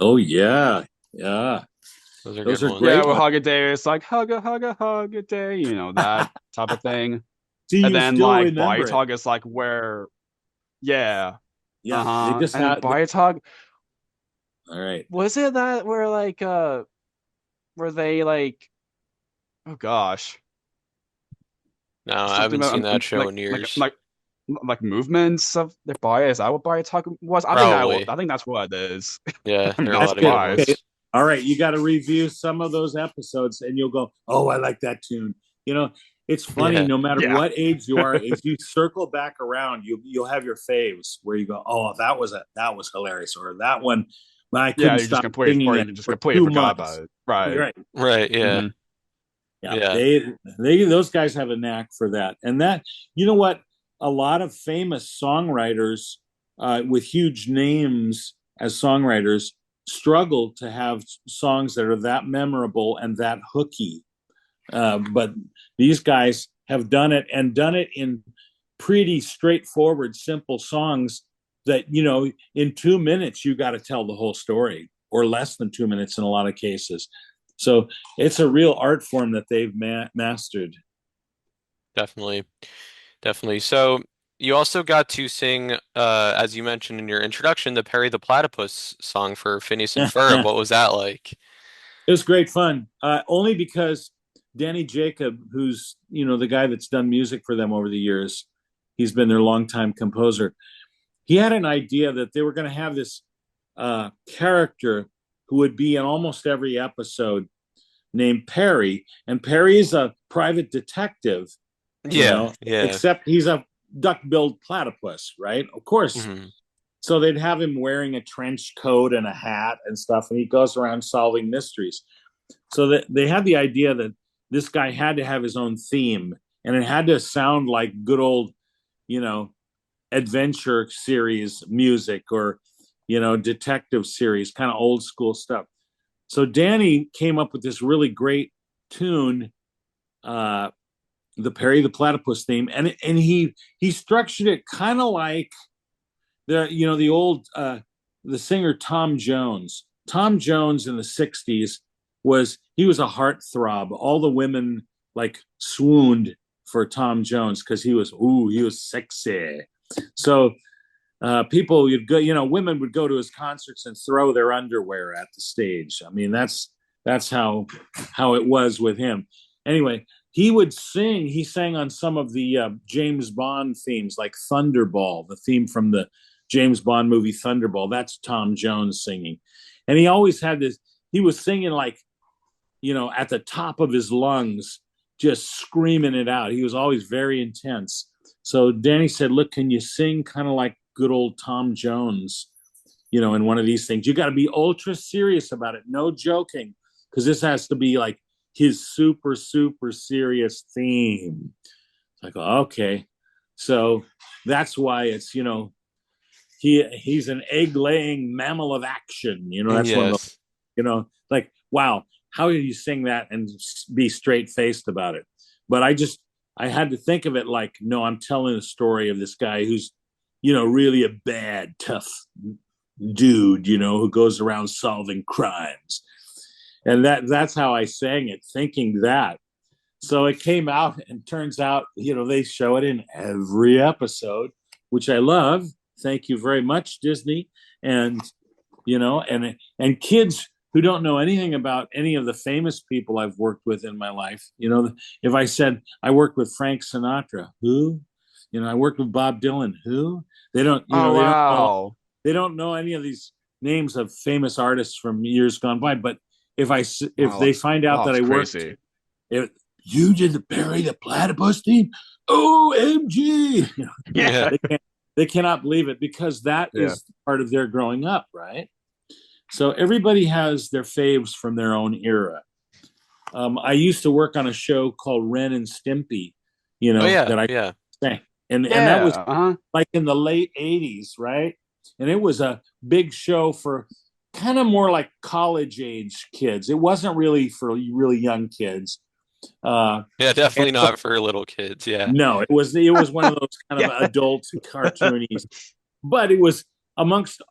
oh yeah. Those are Those good are ones. great. Yeah, with ones. Hug a Day, it's like hug a day, that type of thing. Do you And then still like remember Body it? Talk is like where, yeah, Yeah, they just and had. Body Talk, All right. was it that where like where they like, oh gosh, No, I something haven't seen about that show like in years. like movements of their body? Is that what Body Talk was? Probably. I think that's what it is. Yeah, I'm there are a not lot of good ones. surprised. All right, you got to review some of those episodes, and you'll go, "Oh, I like that tune." It's funny. Yeah. No matter Yeah. what age you are, if you circle back around, you'll have your faves where you go, "Oh, that was hilarious," or that one. I couldn't Yeah, you stop just completely, singing or it you just for completely 2 forgot months. about it. Right. Right. Right, yeah. Mhm. Yeah. Yeah. They those guys have a knack for that. And that, what? A lot of famous songwriters with huge names as songwriters struggle to have songs that are that memorable and that hooky. But these guys have done it and done it in pretty straightforward, simple songs that, in 2 minutes, you got to tell the whole story, or less than 2 minutes in a lot of cases. So it's a real art form that they've mastered. Definitely. So you also got to sing, as you mentioned in your introduction, the Perry the Platypus song for Phineas and Ferb. What was that like? It was great fun, only because Danny Jacob, who's the guy that's done music for them over the years, He's been their longtime composer. He had an idea that they were going to have this character who would be in almost every episode named Perry. And Perry is a private detective, except he's a duck-billed platypus, right? Of course. Mm-hmm. So they'd have him wearing a trench coat and a hat and stuff, and he goes around solving mysteries. So they had the idea that this guy had to have his own theme, and it had to sound like good old, adventure series music or, detective series, kind of old school stuff. So Danny came up with this really great tune, the Perry the Platypus theme, and he structured it kind of like the old the singer Tom Jones. Tom Jones in the 60s was a heartthrob. All the women like swooned for Tom Jones because he was sexy. So people would go, women would go to his concerts and throw their underwear at the stage. I mean, that's how it was with him. Anyway, he sang on some of the James Bond themes, like Thunderball, the theme from the James Bond movie Thunderball. That's Tom Jones singing. And he always had this, he was singing like, at the top of his lungs, just screaming it out. He was always very intense. So Danny said, look, can you sing kind of like good old Tom Jones, in one of these things? You got to be ultra serious about it. No joking, because this has to be like his super, super serious theme. Like, okay. So that's why it's, he's an egg-laying mammal of action. That's one of the, like, wow, how did you sing that and be straight-faced about it? But I had to think of it like, no, I'm telling a story of this guy who's, really a bad, tough dude, who goes around solving crimes. And that's how I sang it, thinking that. So it came out, and turns out, they show it in every episode, which I love. Thank you very much, Disney. And, and kids who don't know anything about any of the famous people I've worked with in my life. If I said I worked with Frank Sinatra, who? I worked with Bob Dylan, who? They don't, wow. They don't know any of these names of famous artists from years gone by. But if they find out that I worked, if you did the Perry the Platypus theme, OMG! They cannot believe it, because that is part of their growing up, right? So everybody has their faves from their own era. I used to work on a show called Ren and Stimpy, that I sang. And that was like in the late 80s, right? And it was a big show for kind of more like college age kids. It wasn't really for really young kids. Definitely not for little kids. Yeah. No, it was one of those kind of adult cartoonies, but it was amongst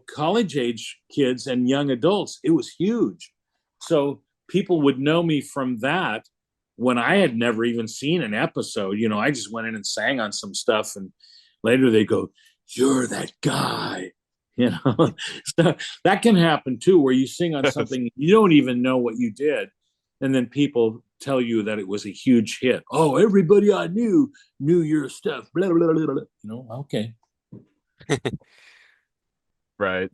college age kids and young adults. It was huge. So people would know me from that when I had never even seen an episode. I just went in and sang on some stuff, and later they go, "You're that guy." So that can happen too, where you sing on something you don't even know what you did, and then people tell you that it was a huge hit. Oh, everybody I knew your stuff. Blah, blah, blah, blah. Okay. Right.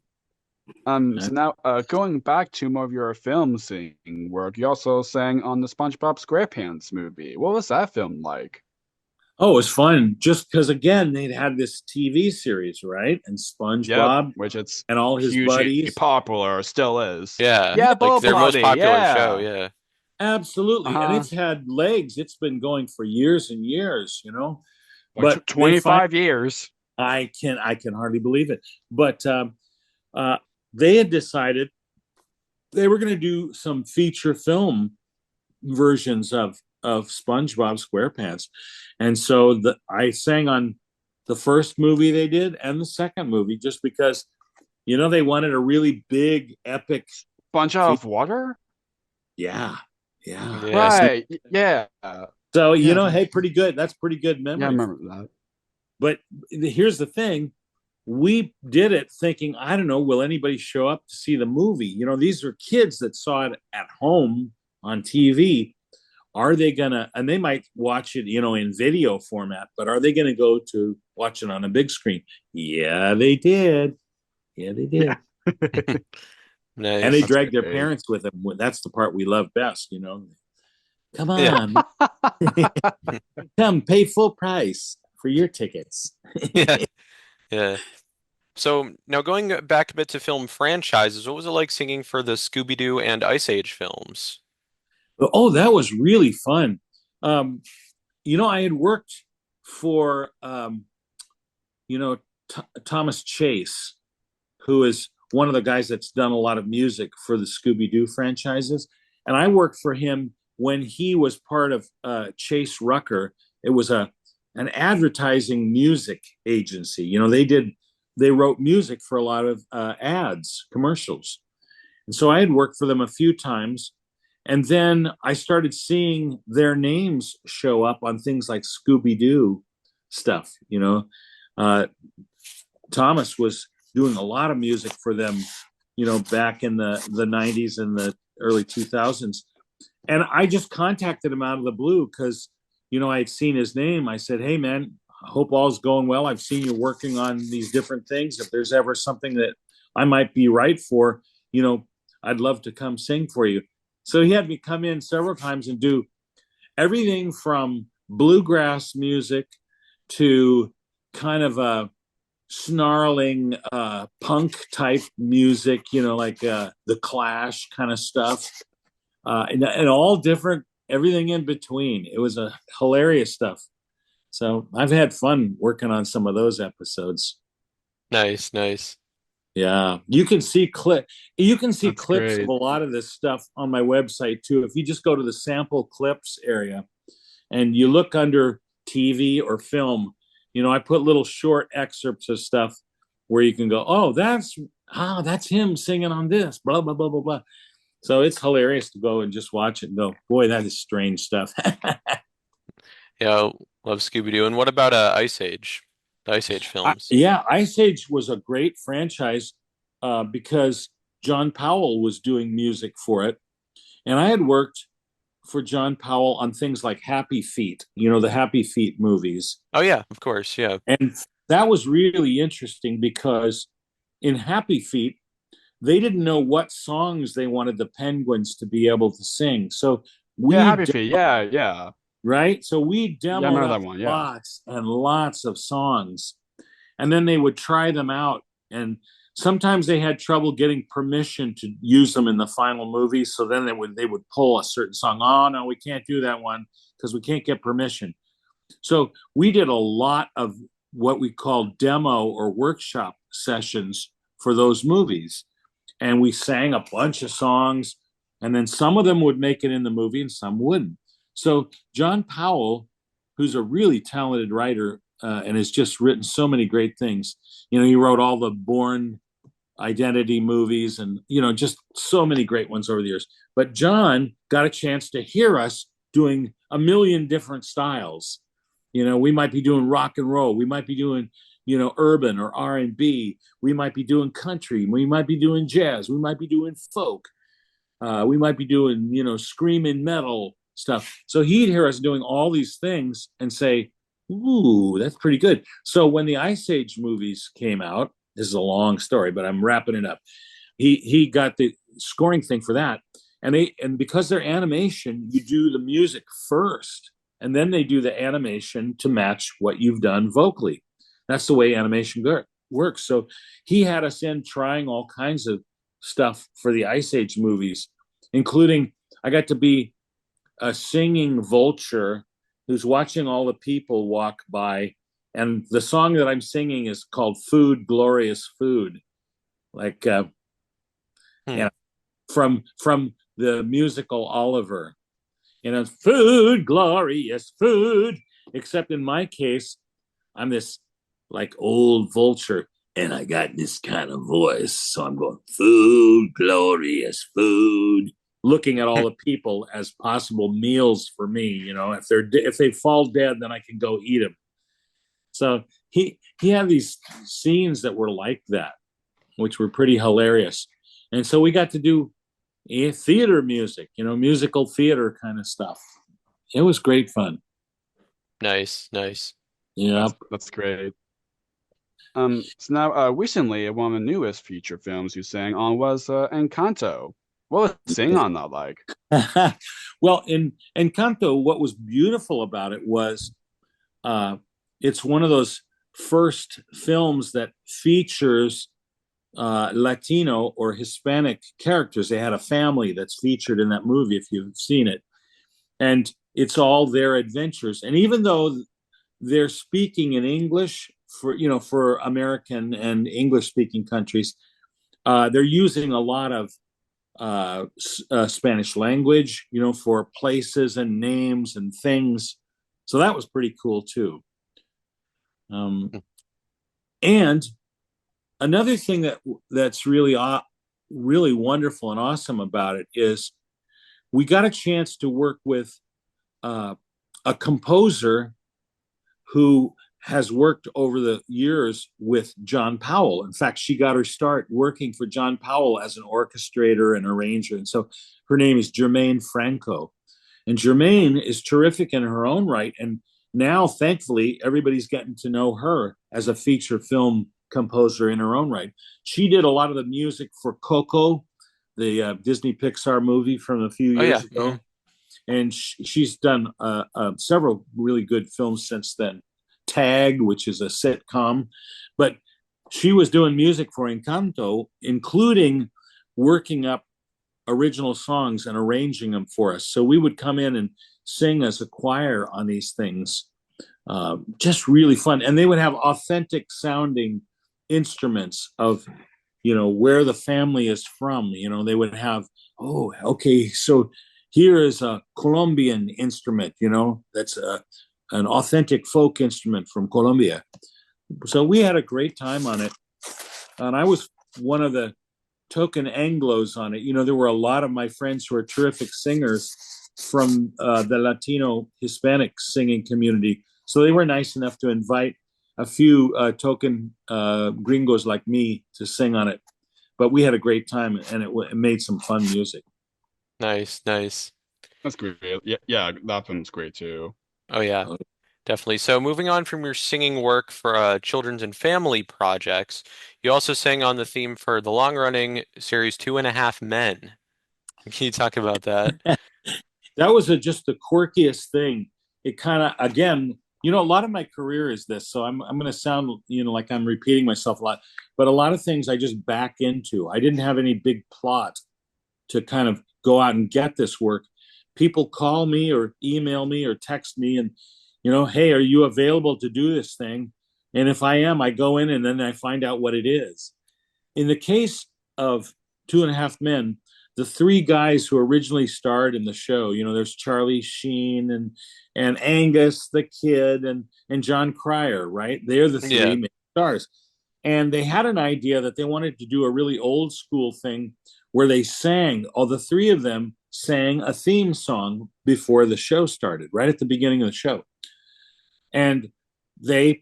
So now, going back to more of your film singing work, you also sang on the SpongeBob SquarePants movie. What was that film like? Oh, it was fun. Just because, again, they'd had this TV series, right? And SpongeBob, which it's and all his buddies, popular, still is. Yeah, like their most popular show. Yeah, absolutely. And it's had legs. It's been going for years and years. But 25 years. I can hardly believe it. But they had decided they were going to do some feature film versions of SpongeBob SquarePants. And so I sang on the first movie they did and the second movie, just because, they wanted a really big, epic SpongeBob water? Yeah. Right. Yeah. So, hey, pretty good. That's pretty good memory. Yeah, I remember that. But here's the thing. We did it thinking, I don't know, will anybody show up to see the movie? These are kids that saw it at home on TV. are they gonna, and they might watch it, in video format, but are they gonna go to watch it on a big screen? Yeah, they did. Yeah, they did. Yeah. Nice. And they That's dragged their great. parents with them. That's the part we love best, Come Yeah. on, come pay full price for your tickets. Yeah. Yeah. So now going back a bit to film franchises, what was it like singing for the Scooby-Doo and Ice Age films? Oh, that was really fun. I had worked for, Thomas Chase, who is one of the guys that's done a lot of music for the Scooby-Doo franchises. And I worked for him when he was part of Chase Rucker. It was an advertising music agency. They wrote music for a lot of ads, commercials. And so I had worked for them a few times. And then I started seeing their names show up on things like Scooby-Doo stuff. Thomas was doing a lot of music for them, back in the 90s and the early 2000s. And I just contacted him out of the blue because, I had seen his name. I said, hey, man, I hope all's going well. I've seen you working on these different things. If there's ever something that I might be right for, I'd love to come sing for you. So he had me come in several times and do everything from bluegrass music to kind of a snarling punk type music, like the Clash kind of stuff, and all different, everything in between. It was a hilarious stuff. So I've had fun working on some of those episodes. Nice, nice. Yeah, you can see clips That's of great. a lot of this stuff on my website too. If you just go to the sample clips area and you look under TV or film, I put little short excerpts of stuff where you can go, oh, that's him singing on this, blah, blah, blah, blah, blah. So it's hilarious to go and just watch it and go, boy, that is strange stuff. Yeah, love Scooby-Doo. And what about Ice Age? The Ice Age films. Yeah, Ice Age was a great franchise because John Powell was doing music for it. And I had worked for John Powell on things like Happy Feet, the Happy Feet movies. Oh yeah, of course, yeah. And that was really interesting because in Happy Feet, they didn't know what songs they wanted the penguins to be able to sing. So Happy Feet. Yeah. right? So we I demoed remember up that one. Yeah. lots and lots of songs. And then they would try them out. And sometimes they had trouble getting permission to use them in the final movie. So then they would pull a certain song. Oh, no, we can't do that one because we can't get permission. So we did a lot of what we call demo or workshop sessions for those movies. And we sang a bunch of songs. And then some of them would make it in the movie and some wouldn't. So John Powell, who's a really talented writer and has just written so many great things. He wrote all the Bourne Identity movies and, just so many great ones over the years. But John got a chance to hear us doing a million different styles. We might be doing rock and roll. We might be doing, urban or R&B. We might be doing country. We might be doing jazz. We might be doing folk. We might be doing, screaming metal stuff. So he'd hear us doing all these things and say, ooh, that's pretty good. So when the Ice Age movies came out, this is a long story, but I'm wrapping it up. He got the scoring thing for that. And because they're animation, you do the music first, and then they do the animation to match what you've done vocally. That's the way animation works. So he had us in trying all kinds of stuff for the Ice Age movies, including I got to be a singing vulture who's watching all the people walk by. And the song that I'm singing is called Food, Glorious Food. Like from the musical Oliver. Food, glorious food. Except in my case, I'm this like old vulture and I got this kind of voice. So I'm going, food, glorious food, looking at all the people as possible meals for me. If they fall dead, then I can go eat them. So he had these scenes that were like that, which were pretty hilarious. And so we got to do theater music, musical theater kind of stuff. It was great fun. Nice, nice. Yeah. That's great. So now, recently, one of the newest feature films you sang on was Encanto. What was singing on that like? Well, in Encanto, what was beautiful about it was it's one of those first films that features Latino or Hispanic characters. They had a family that's featured in that movie, if you've seen it. And it's all their adventures. And even though they're speaking in English for American and English speaking countries, they're using a lot of Spanish language, for places and names and things. So that was pretty cool too. And another thing that's really wonderful and awesome about it is we got a chance to work with a composer who has worked over the years with John Powell. In fact, she got her start working for John Powell as an orchestrator and arranger. And so her name is Germaine Franco. And Germaine is terrific in her own right. And now, thankfully, everybody's getting to know her as a feature film composer in her own right. She did a lot of the music for Coco, the Disney Pixar movie from a few years ago. Mm-hmm. And she's done several really good films since then. Tagged, which is a sitcom, but she was doing music for Encanto, including working up original songs and arranging them for us. So we would come in and sing as a choir on these things. Just really fun. And they would have authentic sounding instruments of, where the family is from. They would have, oh, okay, so here is a Colombian instrument, that's an authentic folk instrument from Colombia. So we had a great time on it. And I was one of the token Anglos on it. There were a lot of my friends who are terrific singers from the Latino Hispanic singing community. So they were nice enough to invite a few token gringos like me to sing on it. But we had a great time, and it made some fun music. Nice, nice. That's great. Yeah, that one's great too. Oh, yeah, definitely. So moving on from your singing work for children's and family projects, you also sang on the theme for the long-running series 2.5 Men. Can you talk about that? That was just the quirkiest thing. It kind of, again, a lot of my career is this, so I'm going to sound, like I'm repeating myself a lot, but a lot of things I just back into. I didn't have any big plot to kind of go out and get this work. People call me or email me or text me and, hey, are you available to do this thing? And if I am, I go in and then I find out what it is. In the case of 2.5 Men, the three guys who originally starred in the show, there's Charlie Sheen and Angus, the kid, and John Cryer, right? They're the three main stars. And they had an idea that they wanted to do a really old school thing where they sang, all the three of them sang a theme song before the show started, right at the beginning of the show. And the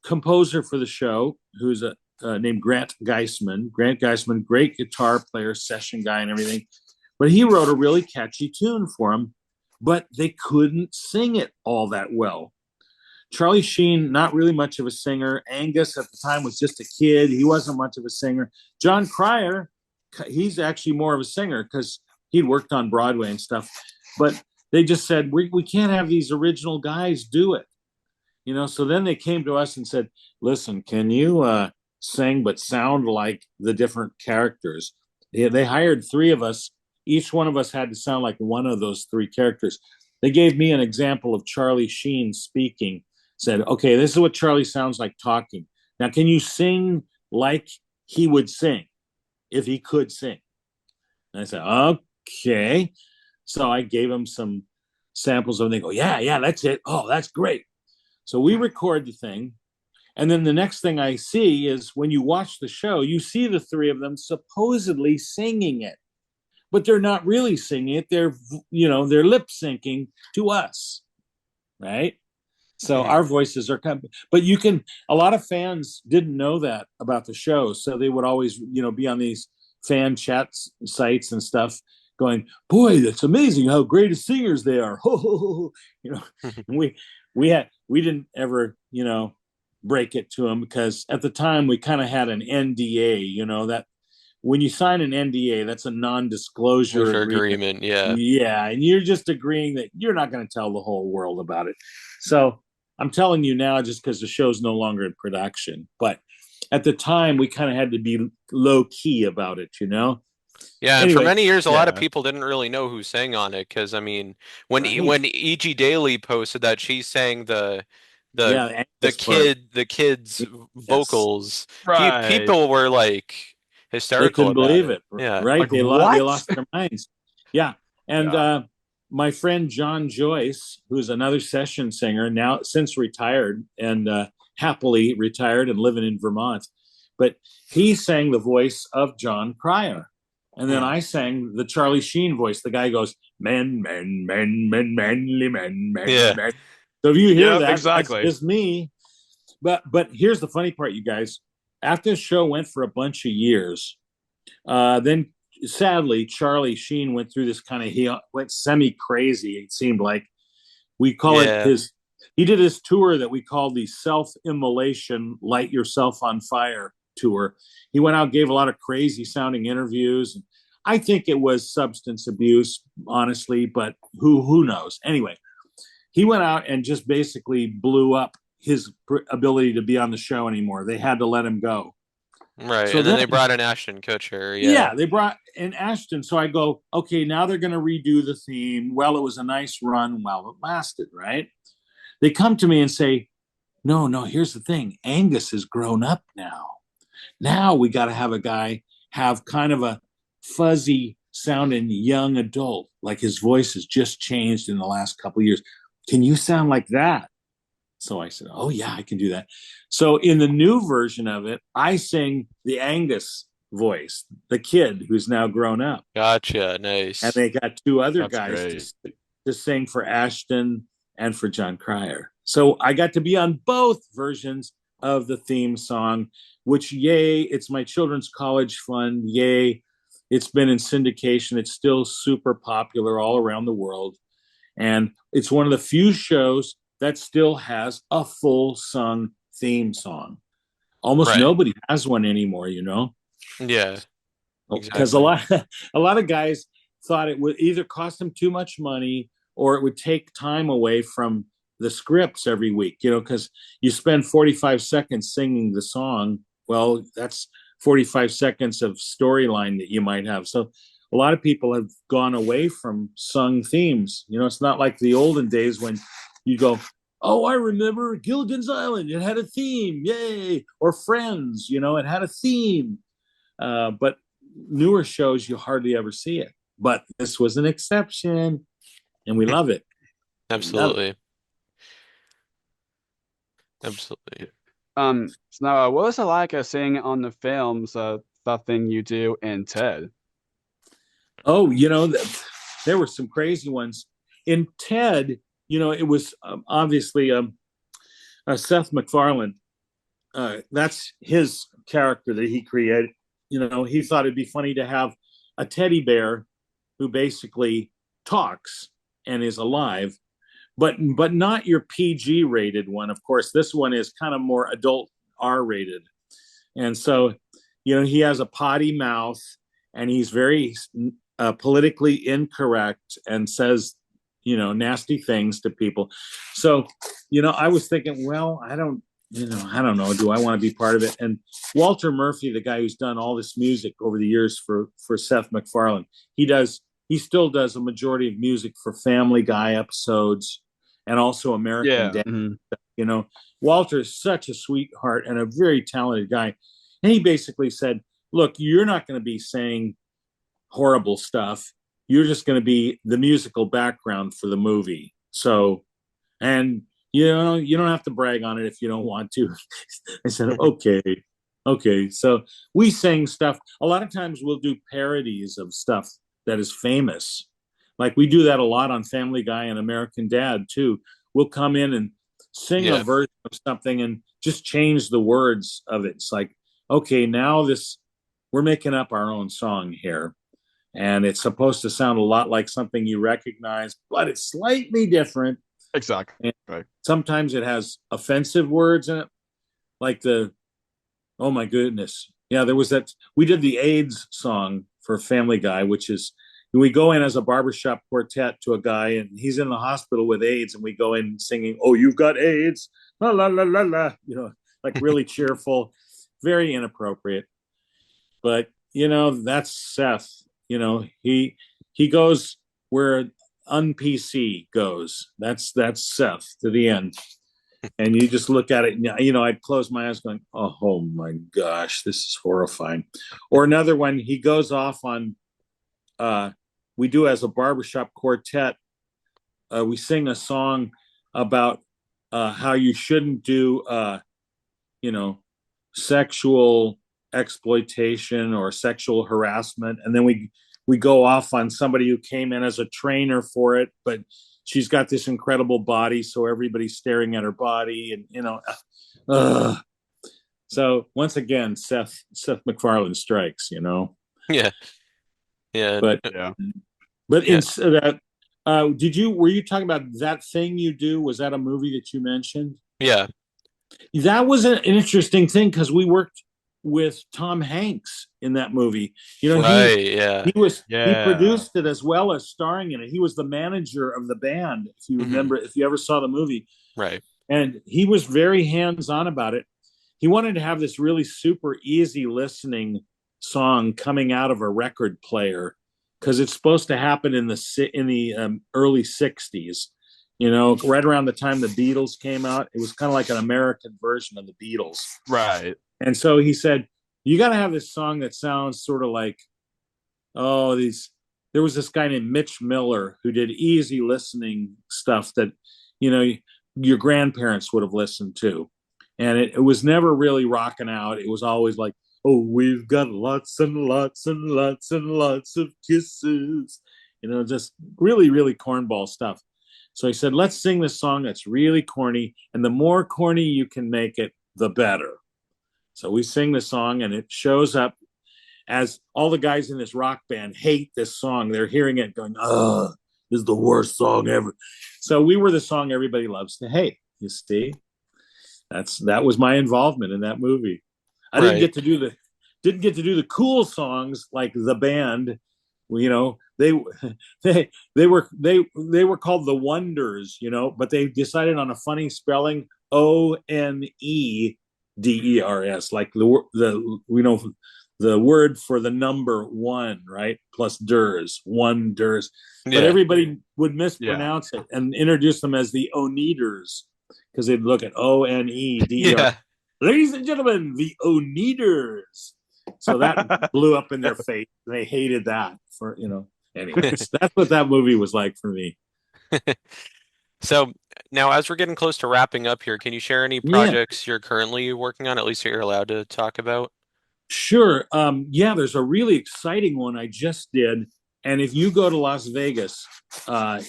composer for the show, who's named Grant Geisman, great guitar player, session guy and everything, but he wrote a really catchy tune for them, but they couldn't sing it all that well. Charlie Sheen, not really much of a singer. Angus at the time was just a kid. He wasn't much of a singer. John Cryer, he's actually more of a singer because he'd worked on Broadway and stuff. But they just said, we can't have these original guys do it. So then they came to us and said, listen, can you sing but sound like the different characters? They hired three of us. Each one of us had to sound like one of those three characters. They gave me an example of Charlie Sheen speaking. Said, okay, this is what Charlie sounds like talking. Now, can you sing like he would sing if he could sing? And I said, okay. So I gave him some samples of it. And they go, yeah, that's it. Oh, that's great. So we record the thing. And then the next thing I see is when you watch the show, you see the three of them supposedly singing it, but they're not really singing it. They're lip syncing to us, right? So our voices are but a lot of fans didn't know that about the show. So they would always, be on these fan chat sites and stuff. going, boy, that's amazing how great singers they are. You know, and we didn't ever, you know, break it to them, because at the time we kind of had an NDA, you know, that when you sign an NDA, that's a non-disclosure agreement. Yeah. Yeah, and you're just agreeing that you're not going to tell the whole world about it. So I'm telling you now just because the show's no longer in production. But at the time, we kind of had to be low key about it, you know? Yeah, and for Anyway, many years, a lot of yeah, people didn't really know who sang on it, because I mean, when right. when E.G. Daily posted that she sang the Yeah, Angus part. the kids Yes. vocals, Right. people were like They hysterical couldn't about believe it. it, Yeah. right? Like They what? lost their minds. Yeah. And Yeah. my friend John Joyce, who's another session singer, now since retired and happily retired and living in Vermont, but he sang the voice of John Cryer. And then Hmm. I sang the Charlie Sheen voice. The guy goes, men, men, men, men, manly men, men, Yeah. men. So if you hear Yep, that, that's exactly. just me. But here's the funny part, you guys. After the show went for a bunch of years, then sadly, Charlie Sheen went through this kind of, he went semi crazy. It seemed like we call it Yeah. his. He did his tour that we call the self-immolation, light yourself on fire tour. He went out, gave a lot of crazy sounding interviews. I think it was substance abuse, honestly, but who knows? Anyway, he went out and just basically blew up his ability to be on the show anymore. They had to let him go. Right. So And then then, they brought in Ashton Kutcher. Yeah. yeah, they brought in Ashton. So I go, okay, now they're going to redo the theme. Well, it was a nice run while it lasted, right? They come to me and say, no, here's the thing. Angus has grown up now. Now we got to have a guy have kind of a fuzzy sounding young adult, like his voice has just changed in the last couple of years. Can you sound like that? So I said, oh, yeah, I can do that. So in the new version of it, I sing the Angus voice, the kid who's now grown up. Gotcha. And Nice. they got two other That's guys great. to sing for Ashton and for John Cryer. So I got to be on both versions of the theme song, which, yay, it's my children's college fund. Yay, it's been in syndication. It's still super popular all around the world. And it's one of the few shows that still has a full sung theme song. Almost Right. nobody has one anymore, you know, Yeah. because Exactly. a lot of guys thought it would either cost them too much money or it would take time away from the scripts every week, you know, because you spend 45 seconds singing the song. Well, that's 45 seconds of storyline that you might have. So a lot of people have gone away from sung themes. You know, it's not like the olden days when you go, oh, I remember Gilligan's Island. It had a theme. Yay. Or Friends, you know, it had a theme. But newer shows, you hardly ever see it. But this was an exception, and we love it. We love it. Absolutely. Absolutely. So now, what was it like seeing on the films that thing you do in Ted? Oh, you know, there were some crazy ones. In Ted, you know, it was obviously Seth MacFarlane. That's his character that he created. You know, he thought it'd be funny to have a teddy bear who basically talks and is alive, but not your PG rated one. Of course, this one is kind of more adult R rated, and so you know he has a potty mouth and he's very politically incorrect and says you know nasty things to people. So you know I was thinking, well, I don't know, do I want to be part of it? And Walter Murphy, the guy who's done all this music over the years for Seth MacFarlane, he still does a majority of music for Family Guy episodes and also American Yeah. Dad. You know, Walter is such a sweetheart and a very talented guy. And he basically said, look, you're not going to be saying horrible stuff. You're just going to be the musical background for the movie. So, and you know, you don't have to brag on it if you don't want to. I said, okay. So we sing stuff. A lot of times we'll do parodies of stuff that is famous. Like we do that a lot on Family Guy and American Dad too. We'll come in and sing a Yeah. version of something and just change the words of it. It's like, okay, now we're making up our own song here. and it's supposed to sound a lot like something you recognize, but it's slightly different. Exactly. And sometimes it has offensive words in it, like oh my goodness. Yeah, there was that. We did the AIDS song for Family Guy, which is we go in as a barbershop quartet to a guy and he's in the hospital with AIDS, and we go in singing, "Oh, you've got AIDS," la la la la la, like really cheerful, very inappropriate. But that's Seth. He goes where un-PC goes. That's Seth to the end. And you just look at it, and I'd close my eyes going, oh my gosh, this is horrifying. Or another one, he goes off on we do as a barbershop quartet, we sing a song about how you shouldn't do sexual exploitation or sexual harassment, and then we go off on somebody who came in as a trainer for it, but she's got this incredible body, so everybody's staring at her body, and so once again, Seth MacFarlane strikes, Yeah. But yeah. Were you talking about That Thing You Do? Was that a movie that you mentioned? Yeah. That was an interesting thing because we worked with Tom Hanks in that movie. He produced it as well as starring in it. He was the manager of the band, if you remember, if you ever saw the movie. Right. And he was very hands-on about it. He wanted to have this really super easy listening song coming out of a record player because it's supposed to happen in the early 60s. Right around the time the Beatles came out. It was kind of like an American version of the Beatles. Right. And so he said, you got to have this song that sounds sort of like, there was this guy named Mitch Miller who did easy listening stuff that, your grandparents would have listened to. And it was never really rocking out. It was always like, oh, we've got lots and lots and lots and lots of kisses, just really, really cornball stuff. So he said, let's sing this song that's really corny. And the more corny you can make it, the better. So we sing the song, and it shows up as all the guys in this rock band hate this song. They're hearing it going, oh, this is the worst song ever. So we were the song everybody loves to hate, you see. That was my involvement in that movie. I didn't get to do the cool songs like the band. They were called the Wonders, but they decided on a funny spelling, ONEDERS, like the word for the number one, right? Plus ders, wonders. But everybody would mispronounce it and introduce them as the Oneaters because they'd look at ONEDER. Yeah. Ladies and gentlemen, the Oneaters. So that blew up in their face. They hated that for, anyways. That's what that movie was like for me. So now, as we're getting close to wrapping up here, can you share any projects you're currently working on, at least that you're allowed to talk about? Sure. There's a really exciting one I just did. And if you go to Las Vegas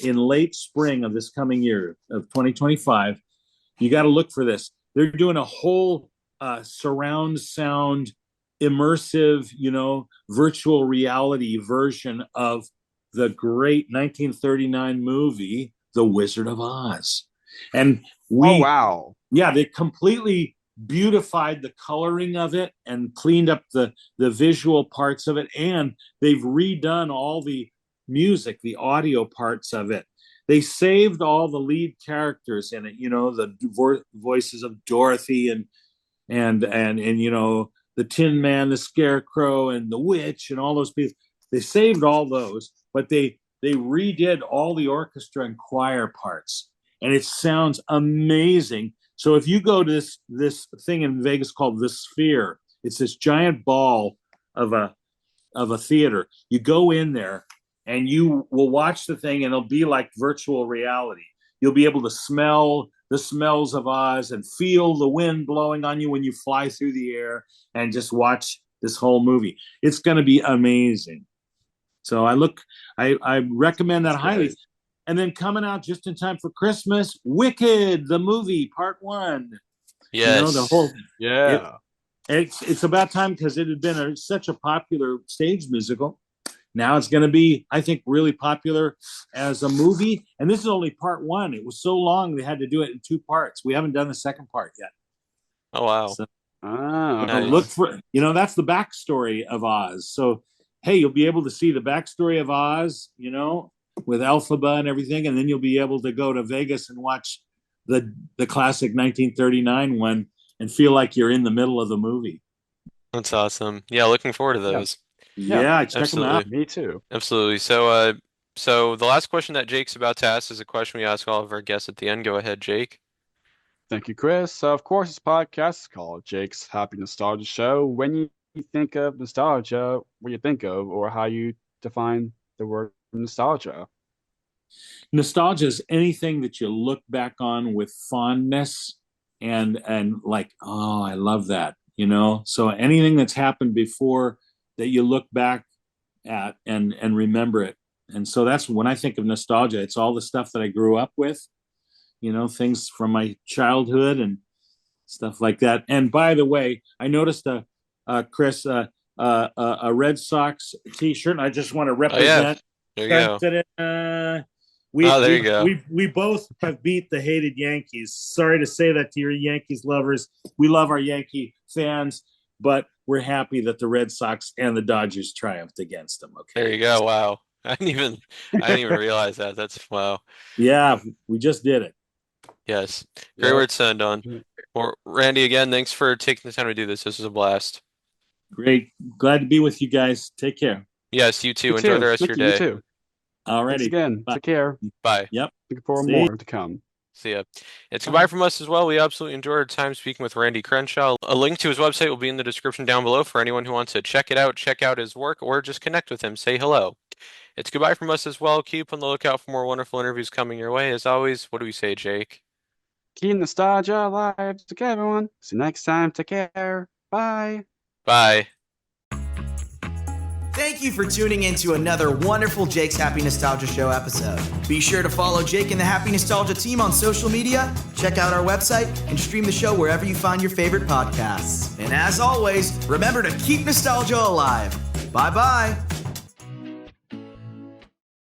in late spring of this coming year of 2025, you got to look for this. They're doing a whole surround sound, immersive, virtual reality version of the great 1939 movie, The Wizard of Oz. And they completely beautified the coloring of it and cleaned up the visual parts of it. And they've redone all the music, the audio parts of it. They saved all the lead characters in it, the voices of Dorothy and the Tin Man, the Scarecrow, and the Witch, and all those people. They saved all those, but they redid all the orchestra and choir parts, and it sounds amazing. So if you go to this thing in Vegas called the Sphere, it's this giant ball of a theater. You go in there, and you will watch the thing, and it'll be like virtual reality. You'll be able to smell the smells of Oz and feel the wind blowing on you when you fly through the air and just watch this whole movie. It's going to be amazing. So I recommend that highly. And then coming out just in time for Christmas, Wicked, the movie, part 1. Yes. It's about time because it had been such a popular stage musical. Now it's going to be, I think, really popular as a movie. And this is only part one. It was so long they had to do it in 2 parts. We haven't done the second part yet. Oh, wow. So, Nice. look for, that's the backstory of Oz. So, hey, you'll be able to see the backstory of Oz, with Elphaba and everything. And then you'll be able to go to Vegas and watch the classic 1939 one and feel like you're in the middle of the movie. That's awesome. Yeah, looking forward to those. Yeah, check them out. Me too. Absolutely. So the last question that Jake's about to ask is a question we ask all of our guests at the end. Go ahead, Jake. Thank you, Chris. Of course, this podcast is called Jake's Happy Nostalgia Show. When you think of nostalgia, what do you think of, or how you define the word nostalgia? Nostalgia is anything that you look back on with fondness and like, oh, I love that, So anything that's happened before that you look back at and remember it. And so that's when I think of nostalgia, it's all the stuff that I grew up with, things from my childhood and stuff like that. And by the way, I noticed Chris, a Red Sox t-shirt, and I just want to represent. There you go. There you go. We both have beat the hated Yankees. Sorry to say that to your Yankees lovers. We love our Yankee fans, but we're happy that the Red Sox and the Dodgers triumphed against them. Okay. There you go. Wow. I didn't even realize that. That's wow. Yeah, we just did it. Yes. Great words to end on. Well, Randy, again, thanks for taking the time to do this. This was a blast. Great. Glad to be with you guys. Take care. Yes, you too. Enjoy the rest of your day. You too. Alrighty. Thanks again. Bye. Take care. Bye. Yep. Looking forward See more to come. See ya. It's goodbye from us as well. We absolutely enjoyed our time speaking with Randy Crenshaw. A link to his website will be in the description down below for anyone who wants to check it out, check out his work, or just connect with him. Say hello. It's goodbye from us as well. Keep on the lookout for more wonderful interviews coming your way. As always, what do we say, Jake? Keep nostalgia alive. Take care, everyone. See you next time. Take care. Bye. Bye. Thank you for tuning in to another wonderful Jake's Happy Nostalgia Show episode. Be sure to follow Jake and the Happy Nostalgia team on social media, check out our website, and stream the show wherever you find your favorite podcasts. And as always, remember to keep nostalgia alive. Bye-bye.